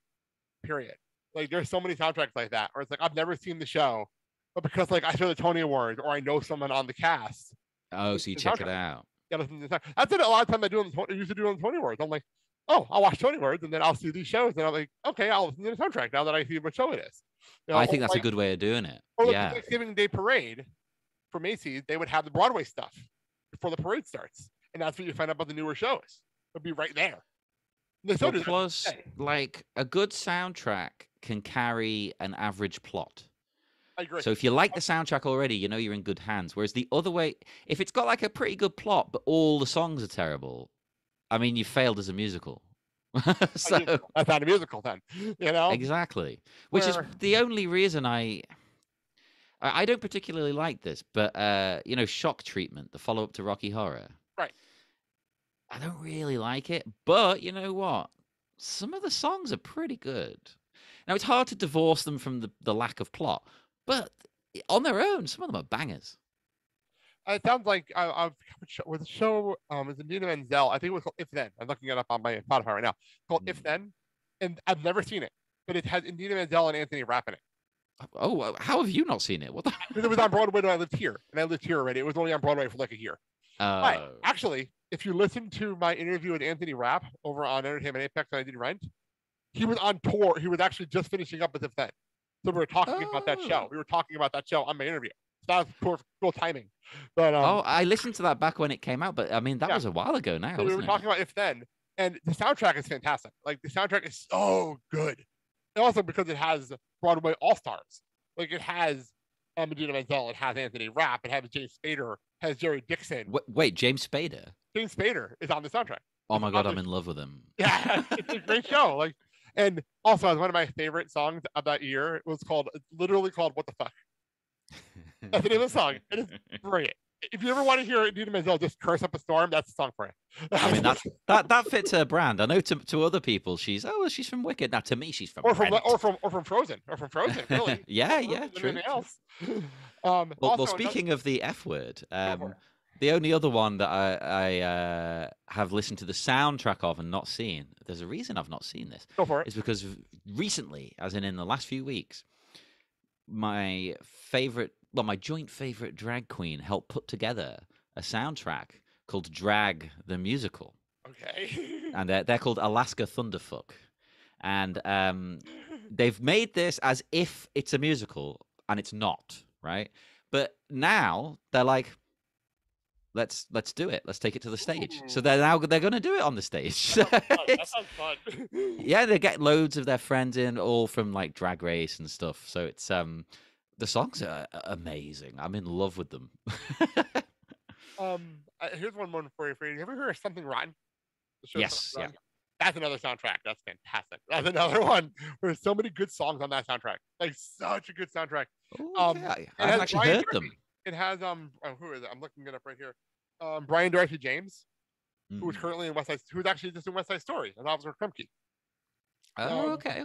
period. Like, there's so many soundtracks like that where it's like, I've never seen the show, but because like I saw the Tony Awards or I know someone on the cast. Oh, so you check it out. That's it. A lot of time I used to do on the Tony Awards. I'm like, oh, I'll watch Tony Awards and then I'll see these shows and I'm like, okay, I'll listen to the soundtrack now that I see what show it is. You know, I think that's a good way of doing it. Or yeah. the Thanksgiving Day Parade for Macy's, they would have the Broadway stuff before the parade starts, and that's where you find out about the newer shows. It'll be right there. Plus, like a good soundtrack can carry an average plot. I agree. So if you like the soundtrack already, you know you're in good hands. Whereas the other way, if it's got like a pretty good plot, but all the songs are terrible, I mean, you failed as a musical. So that's not a musical then, you know? Exactly. Which is the only reason I don't particularly like this, but you know, Shock Treatment, the follow-up to Rocky Horror. Right. I don't really like it, but you know what? Some of the songs are pretty good. Now, it's hard to divorce them from the lack of plot, but on their own, some of them are bangers. It sounds like with the show, was Idina Menzel. I think it was called If Then. I'm looking it up on my Spotify right now. It's called If Then, and I've never seen it, but it has Idina Menzel and Anthony Rapp in it. Oh, how have you not seen it? What the? Because it was on Broadway when I lived here, and I lived here already. It was only on Broadway for like a year. But actually, if you listen to my interview with Anthony Rapp over on Entertainment Apex and I did Rent, he was on tour. He was actually just finishing up with If Then. So we were talking about that show. We were talking about that show on my interview. So that was cool timing. But I listened to that back when it came out, but I mean that was a while ago now. So we were talking about If Then, and the soundtrack is fantastic. Like the soundtrack is so good. And also because it has Broadway all-stars. Like it has Idina Menzel, it has Anthony Rapp, it has James Spader, it has Jerry Dixon. Wait, James Spader? James Spader is on the soundtrack. Oh my God, I'm in love with him. Yeah, it's a great show. Like, and also one of my favorite songs of that year. It was literally called "What the Fuck." That's the name of the song. It is brilliant. If you ever want to hear Idina Menzel just curse up a storm, that's the song for it. I mean, that fits her brand. I know to other people, she's from Wicked. Now to me, she's from or from Frozen, Really. yeah, true. Else. Well, speaking of the F word, the only other one that I have listened to the soundtrack of and not seen. There's a reason I've not seen this. Go for it. Is because recently, as in the last few weeks, my joint favorite drag queen helped put together a soundtrack called Drag the Musical. Okay. And they're called Alaska Thunderfuck. And they've made this as if it's a musical, and it's not, right? But now they're like, let's do it. Let's take it to the stage. So they're going to do it on the stage. That sounds fun. Yeah, they get loads of their friends in, all from like Drag Race and stuff. So it's the songs are amazing. I'm in love with them. Here's one more for you. Have you ever heard of Something Rotten? Yes, yeah. That's another soundtrack. That's fantastic. That's another one. There's so many good songs on that soundtrack. Like such a good soundtrack. I haven't actually heard them. It has who is it? I'm looking it up right here. Brian Darcy James who was currently in West Side, who's actually just in West Side Story, as Officer Krumke. Oh, okay.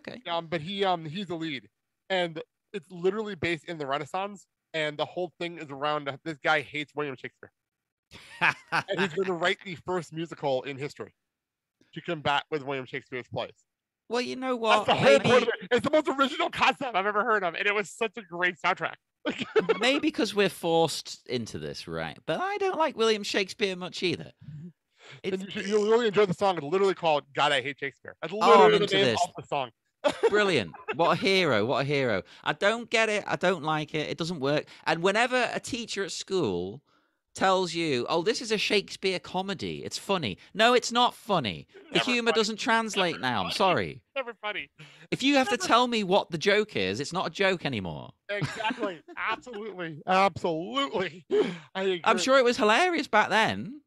But he's the lead, and it's literally based in the Renaissance, and the whole thing is around this guy hates William Shakespeare, and he's going to write the first musical in history to combat with William Shakespeare's plays. Well, you know what? That's the whole point of it. It's the most original concept I've ever heard of, and it was such a great soundtrack. Maybe because we're forced into this, right? But I don't like William Shakespeare much either. You'll really enjoy the song. It's literally called "God, I Hate Shakespeare." That's I'm literally into the name this. of the song. Brilliant. What a hero. What a hero. I don't get it. I don't like it. It doesn't work. And whenever a teacher at school tells you, oh, this is a Shakespeare comedy, it's funny. No, it's not funny. The humor doesn't translate now. I'm sorry. Never funny. If you have to tell me what the joke is, it's not a joke anymore. Exactly. Absolutely. Absolutely. I agree. I'm sure it was hilarious back then.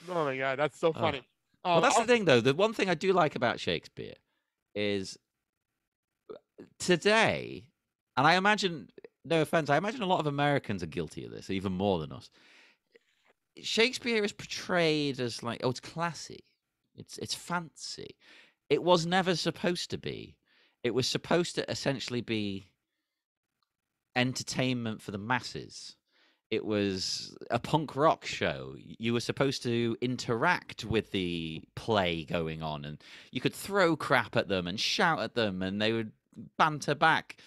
Oh my God, that's so funny. Well, that's the thing, though. The one thing I do like about Shakespeare is today, and I imagine, no offense, I imagine a lot of Americans are guilty of this, even more than us. Shakespeare is portrayed as like, oh, it's classy, it's fancy. It was never supposed to be. It was supposed to essentially be entertainment for the masses. It was a punk rock show. You were supposed to interact with the play going on, and you could throw crap at them and shout at them, and they would banter back.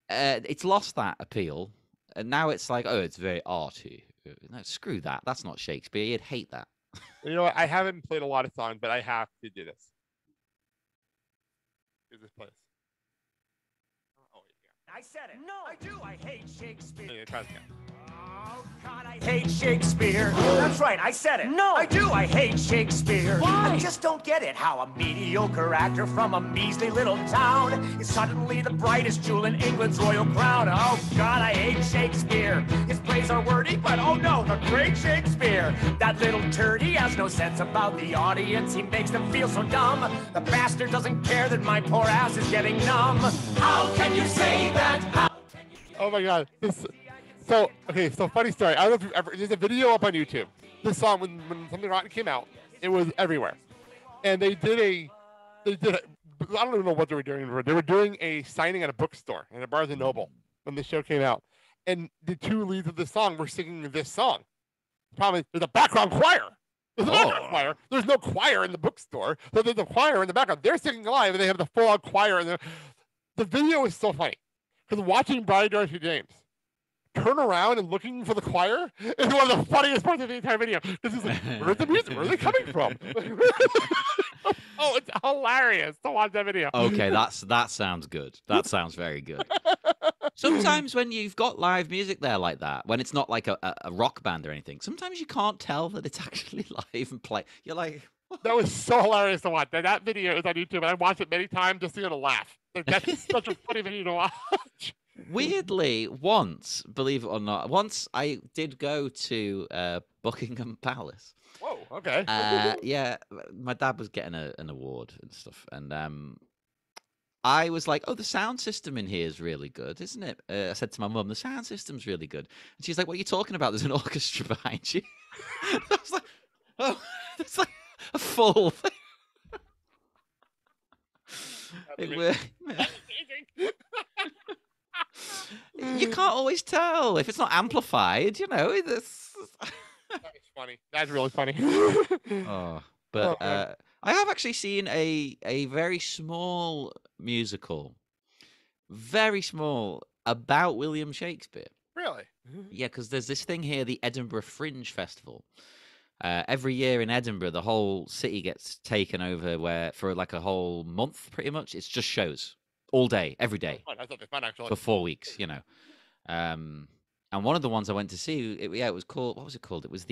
It's lost that appeal, and now it's like, oh, it's very arty. No, screw that. That's not Shakespeare. You'd hate that. You know what? I haven't played a lot of songs, but I have to do this. Here's this place. Oh, yeah. I said it. No, I do. I hate Shakespeare. Yeah, try this again. Oh, God, I hate Shakespeare. That's right, I said it. No, I do. I hate Shakespeare. Why? I just don't get it how a mediocre actor from a measly little town is suddenly the brightest jewel in England's royal crown. Oh, God, I hate Shakespeare. His plays are wordy, but oh no, the great Shakespeare. That little turd, he has no sense about the audience. He makes them feel so dumb. The bastard doesn't care that my poor ass is getting numb. How can you say that? Oh my God. So funny story. I don't know if you've ever, there's a video up on YouTube. This song, when Something Rotten came out, it was everywhere. And they did I don't even know what they were doing. They were doing a signing at a bookstore in a Barnes & Noble when the show came out. And the two leads of the song were singing this song. Probably there's a background choir. There's a background choir. There's no choir in the bookstore. So there's a choir in the background. They're singing live, and they have the full-on choir. And the video is so funny. Because watching Brian Dorothy James turn around and looking for the choir is one of the funniest parts of the entire video. This is like, where's the music? Where are they coming from? Oh, it's hilarious to watch that video. Okay, that sounds good. That sounds very good. Sometimes when you've got live music there like that, when it's not like a rock band or anything, sometimes you can't tell that it's actually live and play. You're like, that was so hilarious to watch. That video is on YouTube, and I watched it many times just to get a laugh. That's such a funny video to watch. Weirdly, once, believe it or not, once I did go to Buckingham Palace. Whoa, okay. Yeah, my dad was getting an award and stuff, and I was like, oh, the sound system in here is really good, isn't it? I said to my mum, the sound system's really good. And she's like, what are you talking about? There's an orchestra behind you. I was like, oh, it's like a full thing. You can't always tell if it's not amplified, you know. That's funny. That's really funny. But I have actually seen a very small musical, very small, about William Shakespeare. Really? Yeah, because there's this thing here, the Edinburgh Fringe Festival. Every year in Edinburgh, the whole city gets taken over for like a whole month, pretty much. It's just shows all day, every day. That's not fun, actually. For 4 weeks, you know. And one of the ones I went to see, it was called, what was it called? It was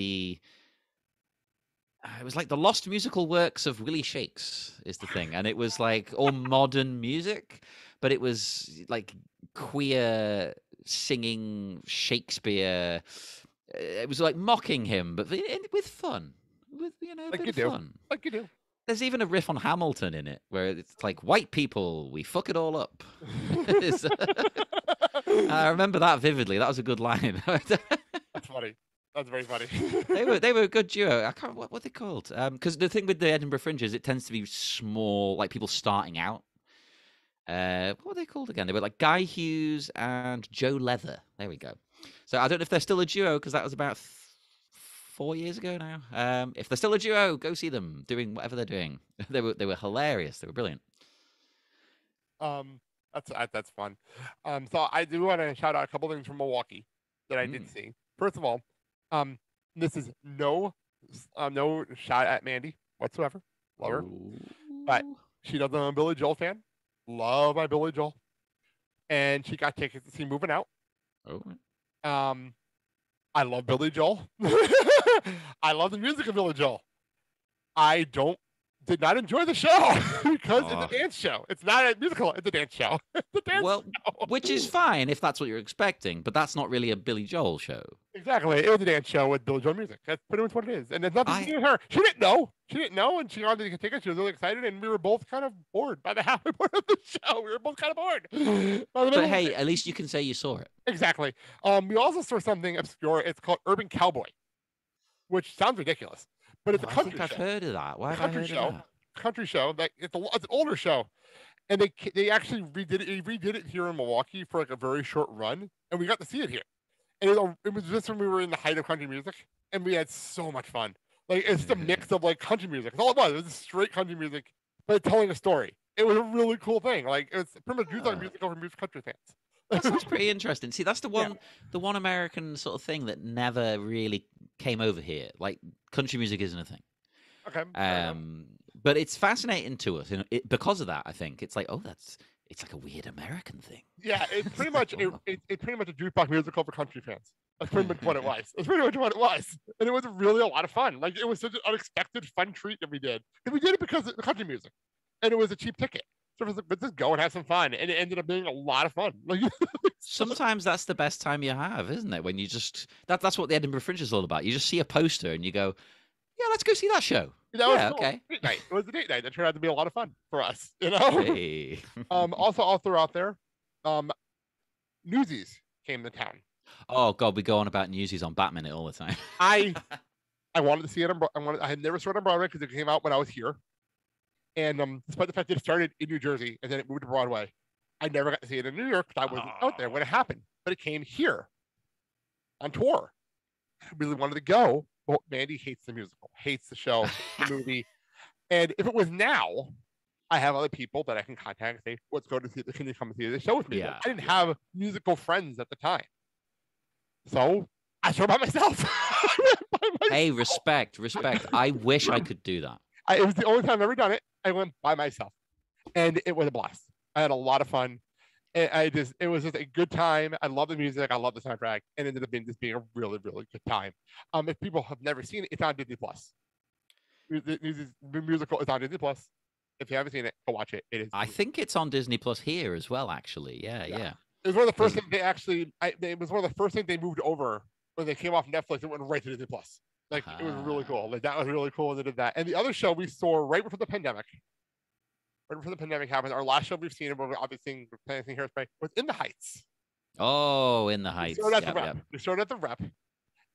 like the Lost Musical Works of Willie Shakes is the thing. And it was like all modern music, but it was like queer singing Shakespeare. It was like mocking him, but with fun. With, you know, a bit of fun. Like you do. There's even a riff on Hamilton in it, where it's like, white people, we fuck it all up. I remember that vividly. That was a good line. That's funny. That's very funny. They were a good duo. I can't what they called. Because the thing with the Edinburgh Fringe is it tends to be small, like people starting out. What were they called again? They were like Guy Hughes and Joe Leather. There we go. So I don't know if they're still a duo because that was about 4 years ago now. If they're still a duo, go see them doing whatever they're doing. They were hilarious. They were brilliant. That's fun. So I do want to shout out a couple things from Milwaukee that I did see. First of all, this is no shot at Mandy whatsoever. Love her, but she doesn't know I'm a Billy Joel fan. Love my Billy Joel, and she got tickets to see Moving Out. Oh. I love Billy Joel. I love the music of Billy Joel. I did not enjoy the show because it's a dance show. It's not a musical. It's a dance show. It's a dance show. Which is fine if that's what you're expecting, but that's not really a Billy Joel show. Exactly. It was a dance show with Billy Joel music. That's pretty much what it is. And there's nothing to do with her. She didn't know. And she wanted to get tickets. She was really excited, and we were both kind of bored by the halfway point of the show. We were both kind of bored. But hey, at least you can say you saw it. Exactly. We also saw something obscure. It's called Urban Cowboy, which sounds ridiculous. But it's a country show. I think I've heard of that. Why have I heard of that? Country show. It's an older show, and they actually redid it here in Milwaukee for like a very short run, and we got to see it here. And it was just when we were in the height of country music, and we had so much fun. Like it's a mix of like country music. That's all it was. It was straight country music, but telling a story. It was a really cool thing. Like it was pretty much used on music over music country fans. That sounds pretty interesting. See, that's the one American sort of thing that never really came over here. Like country music isn't a thing. Okay. But it's fascinating to us, because of that. I think it's like, it's like a weird American thing. Yeah, it's pretty much it's pretty much a jukebox musical for country fans. That's pretty much what it was. It's pretty much what it was, and it was really a lot of fun. Like it was such an unexpected fun treat that we did, and we did it because of the country music, and it was a cheap ticket. So it was like, let's just go and have some fun, and it ended up being a lot of fun. Like sometimes that's the best time you have, isn't it? When you just that's what the Edinburgh Fringe is all about. You just see a poster and you go, yeah, let's go see that show. That was cool. Okay. Date night. It was a date night that turned out to be a lot of fun for us. Hey. Also, I'll throw out there, Newsies came to town. Oh God, we go on about Newsies on Batman all the time. I wanted to see it. I had never saw it on Broadway because it came out when I was here, and despite the fact that it started in New Jersey and then it moved to Broadway, I never got to see it in New York because I wasn't out there when it happened. But it came here on tour. I really wanted to go. Well, Mandy hates the musical, hates the show, the movie. And if it was now, I have other people that I can contact and say, let's go to see, can you come and see the show with me? Yeah. I didn't have musical friends at the time. So I saw it by myself. Hey, respect. I wish I could do that. It was the only time I've ever done it. I went by myself. And it was a blast. I had a lot of fun. And it was just a good time. I love the music. I love the soundtrack. And it ended up being a really, really good time. If people have never seen it, it's on Disney Plus. The musical is on Disney Plus. If you haven't seen it, go watch it. It is. I think it's on Disney Plus here as well, actually. Yeah. It was one of the first things it was one of the first things they moved over when they came off Netflix and went right to Disney Plus. Like it was really cool. Like that was really cool when they did that. And the other show we saw right before the pandemic. Right before the pandemic happened, our last show we've seen, and we're obviously planning Hairspray, was In the Heights. Oh, In the Heights. We showed at the Rep.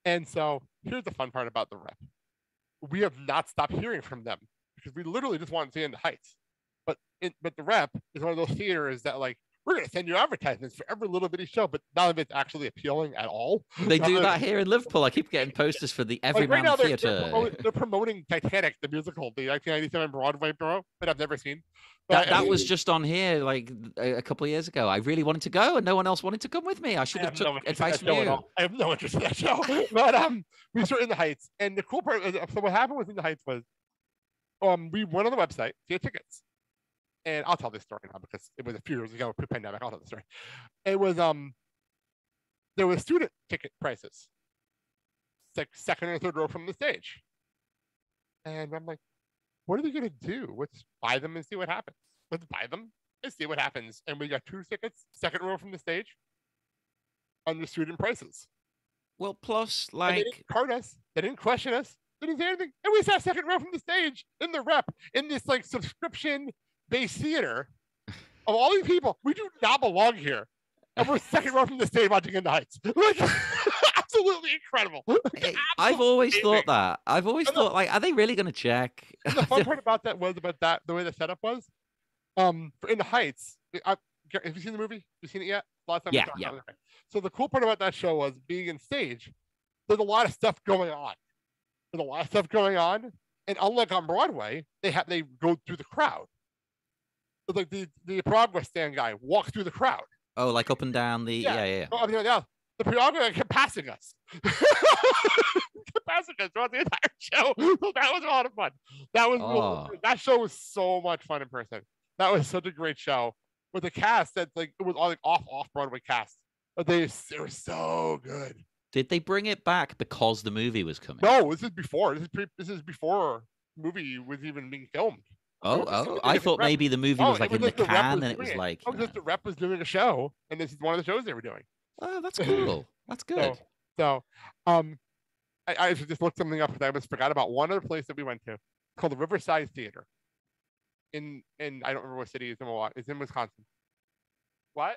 And so here's the fun part about the Rep. We have not stopped hearing from them because we literally just want to see In the Heights. But the Rep is one of those theaters that like, we're going to send you advertisements for every little bitty show, but none of it's actually appealing at all. They do that here in Liverpool. I keep getting posters for the Everyman right Theatre. They're promoting Titanic, the musical, the 1997 Broadway show that I've never seen. That was just on here like a couple of years ago. I really wanted to go, and no one else wanted to come with me. I should have took advice from you. I have no interest in that show. But we saw In the Heights, and the cool part is, so what happened with In the Heights was, we went on the website to get tickets. And I'll tell this story now because it was a few years ago, pre-pandemic. I'll tell the story. It was there was student ticket prices, it's like second or third row from the stage, and I'm like, what are they gonna do? Let's buy them and see what happens. Let's buy them and see what happens. And we got 2 tickets, second row from the stage, under student prices. Well, plus and they didn't card us, they didn't question us, they didn't say anything, and we sat second row from the stage in the Rep in this like subscription-based theater of all these people. We do not belong here, and we're second row from the stage watching In the Heights. Like, absolutely incredible. I've always Amazing. thought that. I've always thought, like, are they really going to check? And the fun part about that was the way the setup was. In the Heights, have you seen the movie? Have you seen it yet? Last time we Yeah, talked yeah. about it. So the cool part about that show was being in stage. There's a lot of stuff going on. And unlike on Broadway, they go through the crowd. So like the Broadway stand guy walks through the crowd. Oh, like up and down the yeah. Oh, yeah. The Broadway kept passing us. Kept passing us throughout the entire show. So that was a lot of fun. That show was so much fun in person. That was such a great show with the cast that like it was all like off Broadway cast, but they were so good. Did they bring it back because the movie was coming? No, this is before. This is before the movie was even being filmed. I thought maybe the movie was like in the can, and it was like. Just the rep was doing a show, and this is one of the shows they were doing. Oh, that's cool. That's good. I just looked something up because I almost forgot about one other place that we went to. It's called the Riverside Theater. In I don't remember what city it's in. It's in Wisconsin. What?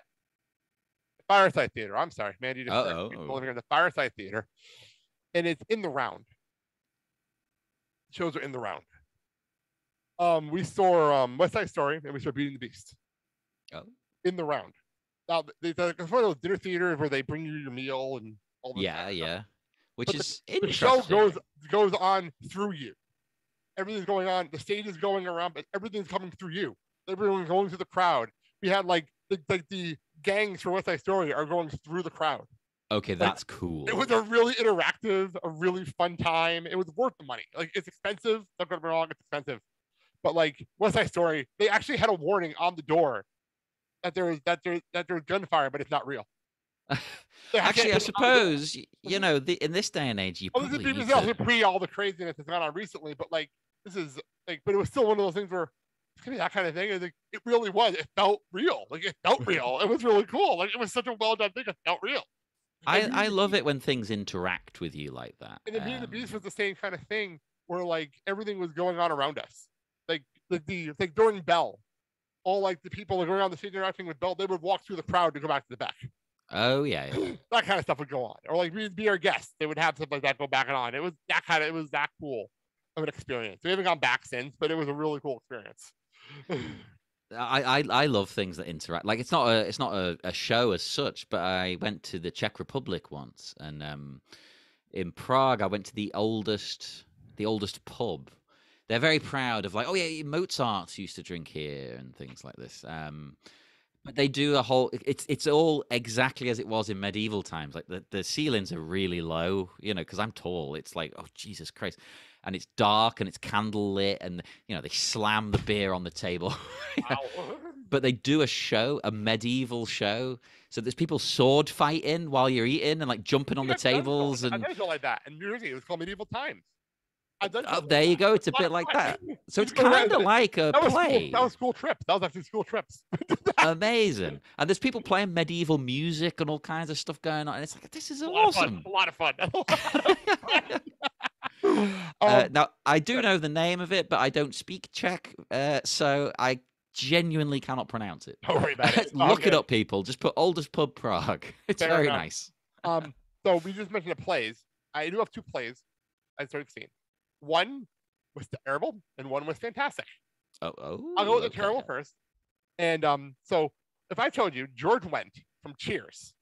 Fireside Theater. I'm sorry, Mandy. Living in the Fireside Theater, and it's in the round. Shows are in the round. We saw West Side Story, and we saw Beauty and the Beast. Oh. In the round. Now, it's one of those dinner theaters where they bring you your meal and all this. Yeah. Which but is the interesting. show goes on through you. Everything's going on. The stage is going around, but everything's coming through you. Everyone's going through the crowd. We had the gangs for West Side Story are going through the crowd. Okay, that's cool. It was a really interactive, a really fun time. It was worth the money. Like, it's expensive. Don't get me wrong, it's expensive. But like West Side Story, they actually had a warning on the door that there's gunfire, but it's not real. Actually, I suppose in this day and age, you probably this is pre all the craziness that's gone on recently. But like this is like, but it was still one of those things where it's gonna be that kind of thing. And like, it really was. It felt real. Like it felt real. It was really cool. Like it was such a well done thing. It felt real. I love it when things interact with you like that. And the Beauty and the Beast was the same kind of thing where like everything was going on around us. Like during Belle, all like the people that go around the stage interacting with Belle, they would walk through the crowd to go back to the back. Oh yeah. That kind of stuff would go on. Or like we'd be our guests, they would have stuff like that go back and on. It was that cool of an experience. We haven't gone back since, but it was a really cool experience. I love things that interact. Like it's not a show as such, but I went to the Czech Republic once, and in Prague I went to the oldest pub. They're very proud of like, oh yeah, Mozart used to drink here and things like this. But they do a whole. It's all exactly as it was in medieval times. Like the ceilings are really low, because I'm tall. It's like, oh Jesus Christ, and it's dark and it's candle lit, and they slam the beer on the table. Wow. But they do a medieval show. So there's people sword fighting while you're eating and like jumping on the tables. I did like that in New Jersey. It was called Medieval Times. Oh, there you go. It's a bit like that. So it's kind of like a play. That was school trips. That was actually school trips. Amazing. And there's people playing medieval music and all kinds of stuff going on. And it's like, this is awesome. A lot of fun. Now, I do know the name of it, but I don't speak Czech, so I genuinely cannot pronounce it. Don't worry about it. Look it up, people. Just put Oldest Pub Prague. It's Fair very enough. nice. So we just mentioned the plays. I do have two plays I started seeing. One was terrible, and one was fantastic. Oh, I'll go with the terrible first. And so if I told you George Wendt from Cheers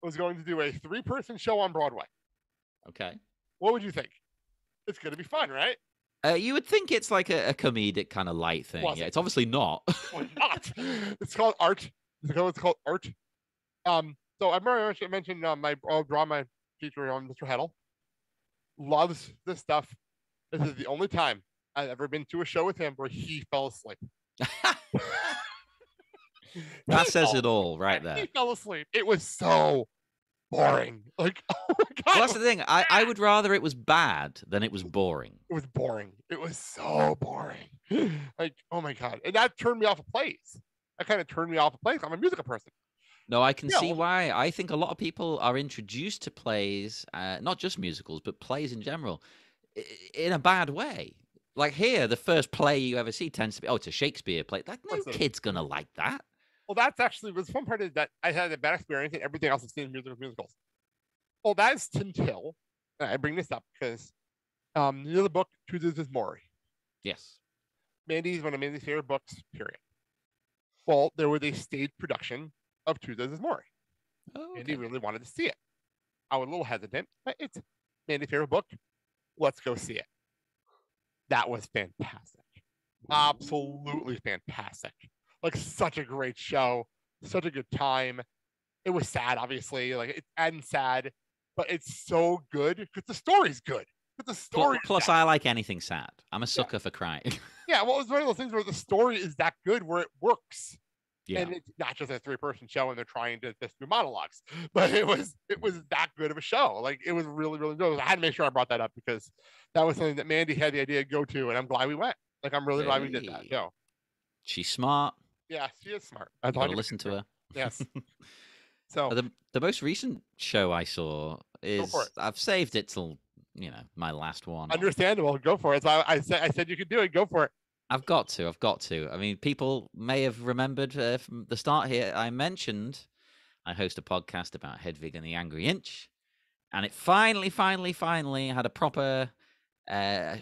was going to do a 3-person show on Broadway, okay, what would you think? It's going to be fun, right? You would think it's like a comedic kind of light thing. Yeah, it's obviously not. Well, not. It's called art. It's called art. So I remember I mentioned my drama teacher, Mr. Heddle, loves this stuff. This is the only time I've ever been to a show with him where he fell asleep. That says it all right there. He fell asleep. It was so boring. Like, oh my God. Well, that's the thing. I would rather it was bad than it was boring. It was boring. It was so boring. Like, oh my God. And that turned me off of plays. That kind of turned me off of plays. I'm a musical person. No, I can see why. I think a lot of people are introduced to plays, not just musicals, but plays in general, in a bad way. Like here, the first play you ever see tends to be, it's a Shakespeare play. Like, no kid's going to like that. Well, that's actually, the fun part is that I had a bad experience and everything else I've seen in musicals. Well, that is Tim Till. I bring this up because you know the book Tuesdays with Morrie. Yes. Mandy's one of Mandy's favorite books, period. Well, there was a stage production of Tuesdays with Morrie. Oh, Mandy okay. really wanted to see it. I was a little hesitant, but it's Mandy's favorite book. Let's go see it. That was fantastic. Absolutely fantastic. Like such a great show, such a good time. It was sad, obviously. Like it ends sad, but it's so good because the story's good. But the story. Plus, I like anything sad. I'm a sucker for crying. Yeah, well, it's one of those things where the story is that good where it works. Yeah. And it's not just a 3-person show and they're trying to just do monologues, but it was that good of a show. Like it was really, really good. I had to make sure I brought that up because that was something that Mandy had the idea to go to, and I'm glad we went. Like I'm really glad we did that. Yo. She's smart. Yeah, she is smart. Gotta listen to her. Yes. So the most recent show I saw is for it. I've saved it till my last one. Understandable. Go for it. So I said you could do it. Go for it. I've got to. I mean, people may have remembered from the start here. I mentioned I host a podcast about Hedwig and the Angry Inch, and it finally had a proper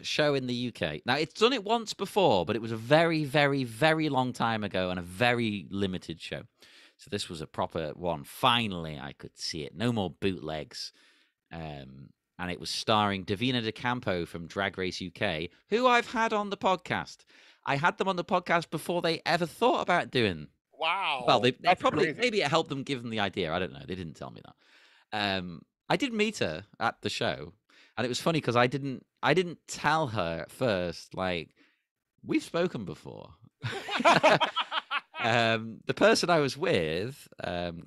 show in the UK. Now, it's done it once before, but it was a very, very, very long time ago and a very limited show. So this was a proper one. Finally, I could see it. No more bootlegs. And it was starring Davina De Campo from Drag Race UK, who I've had on the podcast. I had them on the podcast before they ever thought about doing. Wow. Well, they probably crazy. maybe it helped them give them the idea. I don't know. They didn't tell me that. I did meet her at the show, and it was funny because I didn't tell her at first. Like, we've spoken before. The person I was with,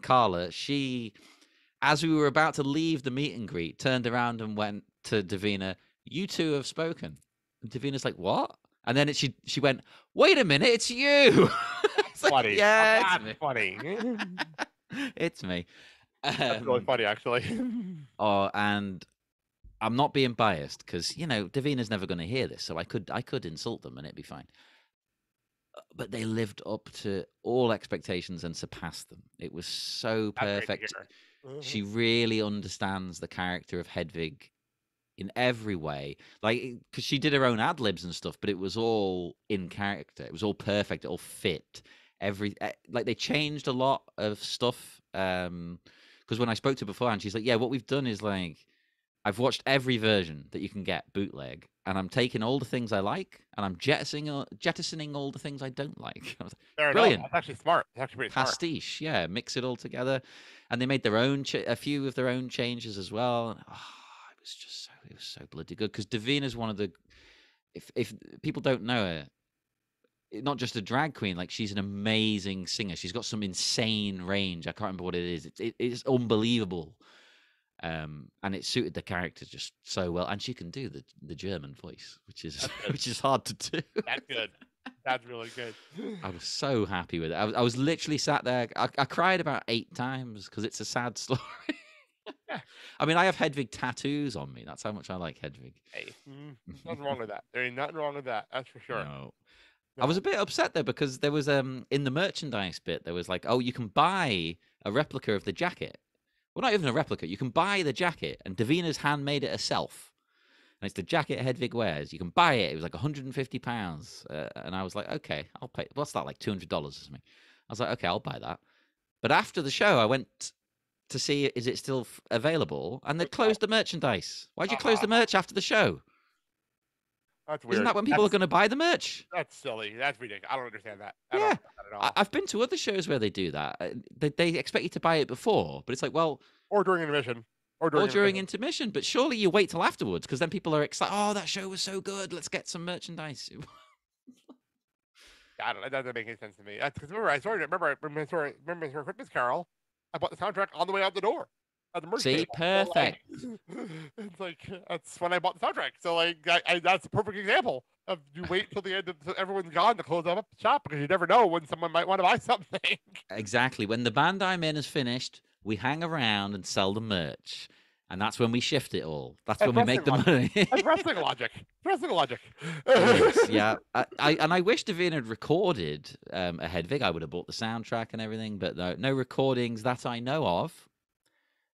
Carla, she, as we were about to leave the meet and greet, turned around and went to Davina, "You two have spoken." And Davina's like, "What?" And then she went, "Wait a minute, it's you." It's like, Funny. yeah, Oh, it's me. Funny. It's me. That's really funny, actually. Oh, and I'm not being biased because Davina's never going to hear this, so I could insult them and it'd be fine. But they lived up to all expectations and surpassed them. It was so perfect. She really understands the character of Hedwig in every way, like because she did her own ad libs and stuff, but it was all in character. It was all perfect. It all fit. Like they changed a lot of stuff. Because when I spoke to her beforehand, she's like, "Yeah, what we've done is like, I've watched every version that you can get bootleg, and I'm taking all the things I like, and I'm jettisoning all the things I don't like." I was like, brilliant. That's actually smart. That's actually pretty smart. Pastiche, yeah, mix it all together, and they made their own a few of their own changes as well. It was so bloody good because Davina's one of the, if people don't know her, not just a drag queen, like she's an amazing singer. She's got some insane range. I can't remember what it is. It's unbelievable. And it suited the character just so well. And she can do the German voice, which is hard to do. That's good. That's really good. I was so happy with it. I was literally sat there. I cried about 8 times because it's a sad story. Yeah. I mean, I have Hedwig tattoos on me. That's how much I like Hedwig. Hey, nothing wrong with that. There ain't nothing wrong with that. That's for sure. No. I was a bit upset though because there was in the merchandise bit there was like, oh, you can buy a replica of the jacket. Well, not even a replica. You can buy the jacket, and Davina's handmade it herself. And it's the jacket Hedwig wears. You can buy it. It was like £150. And I was like, okay, I'll pay. What's that, like $200 or something? I was like, okay, I'll buy that. But after the show, I went to see, is it still available? And they closed the merchandise. Why'd you close the merch after the show? That's weird. Isn't that when people are going to buy the merch? That's silly. That's ridiculous. I don't understand that. I Yeah. don't understand that at all. I've been to other shows where they do that. They expect you to buy it before, but it's like, well, Or during intermission. Or during intermission. But surely you wait till afterwards because then people are excited. Oh, that show was so good. Let's get some merchandise. I don't know. That doesn't make any sense to me. That's because remember Christmas Carol. I bought the soundtrack on the way out the door. At the merch See, table. perfect. So, it's like that's when I bought the soundtrack. So like that's a perfect example of you wait till the end until everyone's gone to close up the shop because you never know when someone might want to buy something. Exactly. When the band I'm in is finished, we hang around and sell the merch. And that's when we shift it all. That's when we make the money. That's wrestling logic. Wrestling logic. Yes, yeah. I wish Davina had recorded a Hedwig. I would have bought the soundtrack and everything, but no recordings that I know of.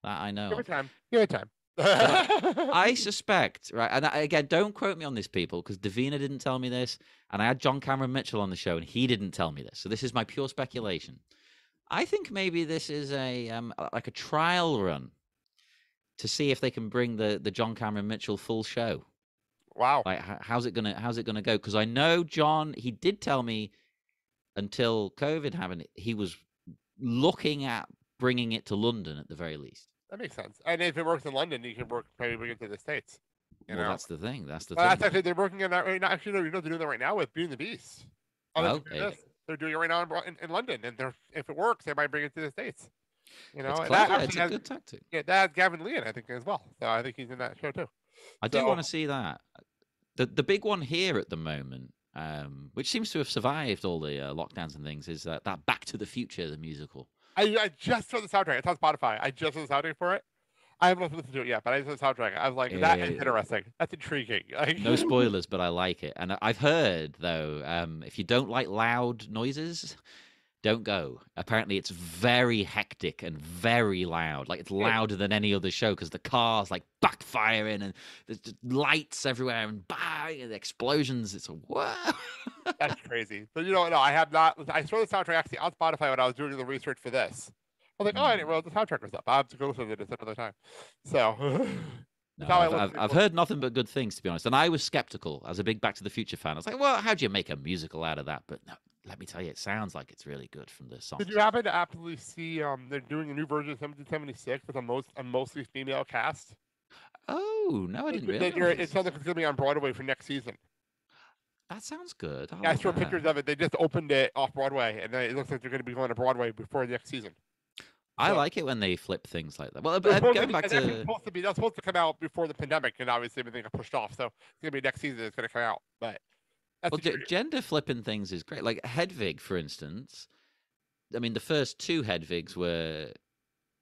That I know. Give it Of. time. Give it time. I suspect, right? And again, don't quote me on this, people, because Davina didn't tell me this, and I had John Cameron Mitchell on the show, and he didn't tell me this. So this is my pure speculation. I think maybe this is a like a trial run to see if they can bring the John Cameron Mitchell full show. Wow. Like, how's it gonna go? Because I know John, he did tell me until COVID happened, he was looking at bringing it to London at the very least. That makes sense. And if it works in London, you can probably bring it to the States. Well, that's the thing. That's the Well, thing. that's actually, they're working on that right now. Actually, no, you know, they're doing that right now with Beauty and the Beast. They're doing it right now in London. And if it works, they might bring it to the States. You know, it's clever. It's a good tactic. Yeah, that has Gavin Lee in, I think, as well. So I think he's in that show too. I do want to see that. The big one here at the moment, which seems to have survived all the lockdowns and things, is that Back to the Future, the musical. I just saw the soundtrack. It's on Spotify. I just saw the soundtrack for it. I haven't listened to it yet, but I saw the soundtrack. I was like, that is interesting. That's intriguing. No spoilers, but I like it. And I've heard, though, if you don't like loud noises, don't go. Apparently, it's very hectic and very loud. Like, it's louder than any other show because the car's, like, backfiring and there's just lights everywhere and bang, and explosions. It's a whoa. That's crazy. But, you know, no, I have not. I saw the soundtrack actually on Spotify when I was doing the research for this. I was like, oh, I didn't realize the soundtrack was up. I have to go listen to this another time. So, no, I've heard nothing but good things, to be honest. And I was skeptical as a big Back to the Future fan. I was like, well, how do you make a musical out of that? But no, let me tell you, it sounds like it's really good from the songs. Did you happen to absolutely see they're doing a new version of 1776 with a mostly female cast? Oh, no, I didn't realize. It sounds like it's going to be on Broadway for next season. That sounds good. I saw pictures of it. They just opened it off Broadway, and it looks like they're going to be going to Broadway before the next season. I like it when they flip things like that. Well, going back to that's supposed to come out before the pandemic, and obviously everything got pushed off. So it's gonna be next season. It's gonna come out, but gender flipping things is great. Like Hedwig, for instance. I mean, the first two Hedwigs were,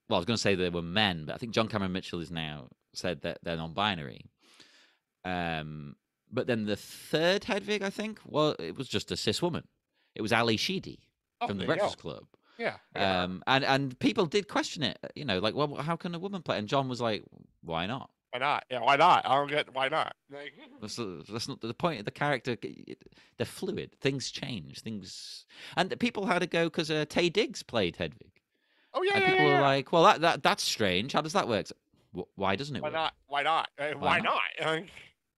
well, I was going to say they were men, but I think John Cameron Mitchell has now said that they're non-binary. But then the third Hedwig, I think, well, it was just a cis woman. It was Ali Sheedy from the Breakfast Club. Yeah. And people did question it, you know, like, well, how can a woman play? And John was like, why not? Why not? Yeah, why not? I don't get why not. That's not the point of the character. They're fluid. Things change. And people had to go because Taye Diggs played Hedwig. Oh yeah. And people were like, well, that's strange. How does that work? Why doesn't it work? Why not? Why not?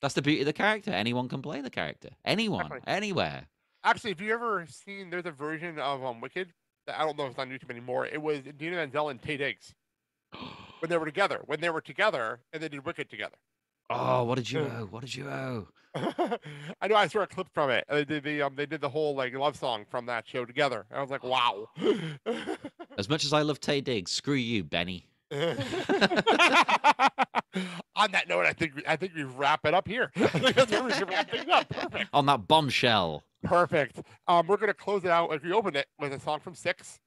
That's the beauty of the character. Anyone can play the character. Anyone, anywhere. Actually, have you ever seen? There's a version of Wicked. I don't know if it's on YouTube anymore. It was Idina Menzel and Taye Diggs when they were together. And they did Wicked together. Oh, what did you owe? I know. I saw a clip from it. They did the whole like love song from that show together. I was like, wow. As much as I love Taye Diggs, screw you, Benny. On that note, I think we wrap it up here. Wrap things up. Perfect. On that bombshell. Perfect. We're gonna close it out. If we open it with a song from Six,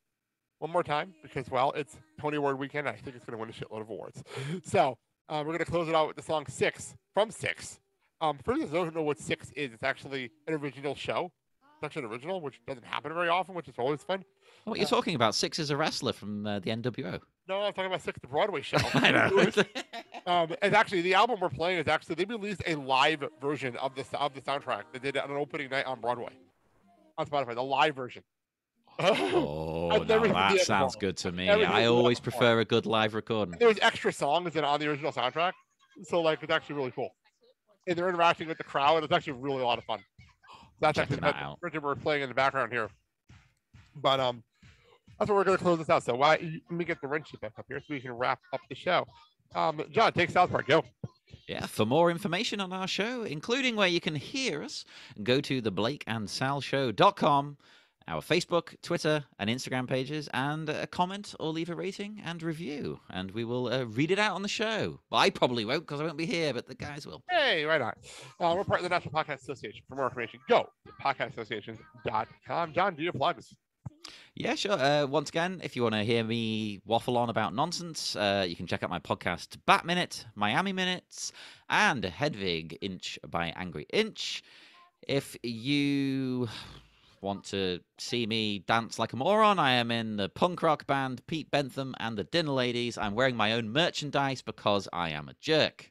one more time because it's Tony Award weekend. I think it's gonna win a shitload of awards. So we're gonna close it out with the song Six from Six. For those who don't know what Six is, it's actually an original show. It's actually an original, which doesn't happen very often, which is always fun. What you're talking about? Six is a wrestler from the NWO. No, I'm talking about Six, the Broadway show. I know. And actually, the album we're playing is actually they released a live version of the soundtrack. They did it on an opening night on Broadway, on Spotify. The live version. Oh, that sounds good to me. I always prefer a good live recording. There's extra songs on the original soundtrack, so it's actually really cool. And they're interacting with the crowd. It's actually really a lot of fun. That's actually the version we're playing in the background here. But that's what we're going to close this out. So let me get the wrench back up here so we can wrap up the show. John, take South Park. Go. Yeah, for more information on our show, including where you can hear us, go to theblakeandsalshow.com, our Facebook, Twitter, and Instagram pages, and comment or leave a rating and review, and we will read it out on the show. Well, I probably won't because I won't be here, but the guys will. Hey, right on. We're part of the National Podcast Association. For more information, go to podcastassociations.com. John, do your plugs. Yeah, sure. Once again, if you want to hear me waffle on about nonsense, you can check out my podcast, Bat Minute, Miami Minutes, and Hedwig Inch by Angry Inch. If you want to see me dance like a moron, I am in the punk rock band Pete Bentham and the Dinner Ladies. I'm wearing my own merchandise because I am a jerk.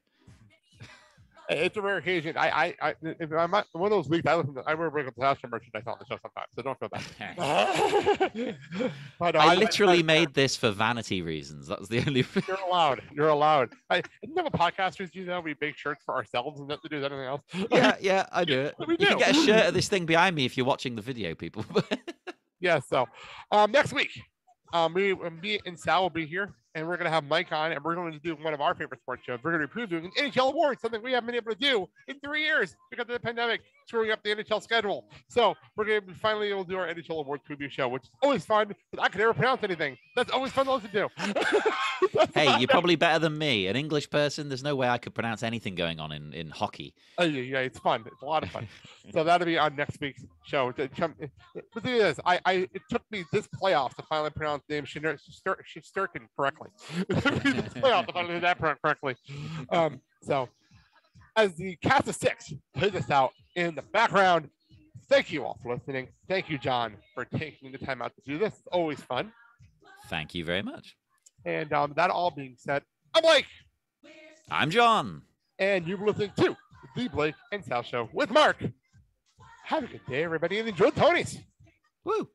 It's a rare occasion. If I'm not, one of those weeks, I wear Breakup House merchandise on the show sometimes, so don't feel bad. But, I literally made this for vanity reasons. That's the only. You're allowed. You're allowed. I didn't have a podcast with you though. We make shirts for ourselves and not to do anything else. Yeah, I do it. We You can get a shirt of this thing behind me if you're watching the video, people. Yeah. So, next week, me and Sal will be here, and we're gonna have Mike on, and we're going to do one of our favorite sports shows. We're going to be previewing an NHL award, something we haven't been able to do in 3 years because of the pandemic screwing up the NHL schedule. So we're going to be finally able to do our NHL awards preview show, which is always fun because I can never pronounce anything. That's always fun to listen to. Hey, you're probably better than me, an English person. There's no way I could pronounce anything going on in hockey. Oh yeah, it's fun. It's a lot of fun. So that'll be on next week's show. But the thing is, it took me this playoff to finally pronounce the name Shesterkin correctly. Playoff to finally do that correctly. So as the cast of 6 plays us out in the background, thank you all for listening. Thank you, John, for taking the time out to do this. It's always fun. Thank you very much. And that all being said, I'm Blake. I'm John. And you're listening to The Blake and Sal Show with Mark. Have a good day, everybody, and enjoy the Tonys. Woo.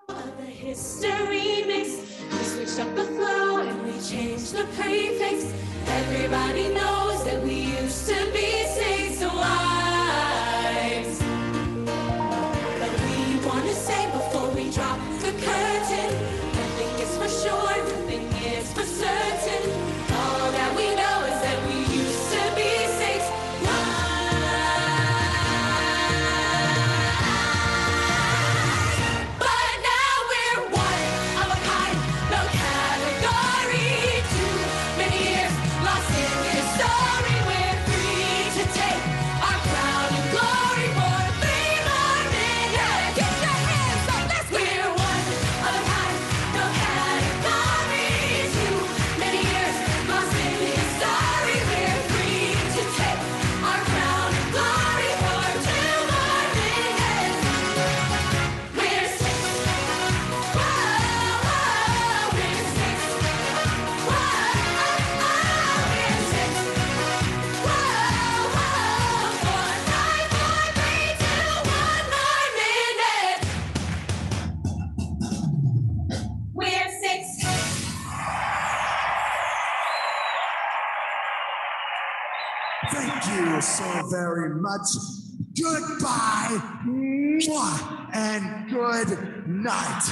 The history mix. We switched up the flow and we changed the prefix. Everybody knows that we used to be six wives. But we want to say before we drop the curtain, nothing is for sure, nothing is for certain. All that we know is that we used to be six wives. But now we're one of a kind, no category. Too many years lost in history. We're free to take our crown and glory for 3 more minutes. Get your hands up, let's go. We're one of a kind, no category. Too many years lost in history. We're free to take our crown and glory for 2 more minutes. We're six. Whoa, whoa, we're six. Whoa, we're six. Whoa, whoa, 4, 5, 4, 3, 2, 1 more minute. We're six. Thank you so very much. Goodbye. Mwah, and good night.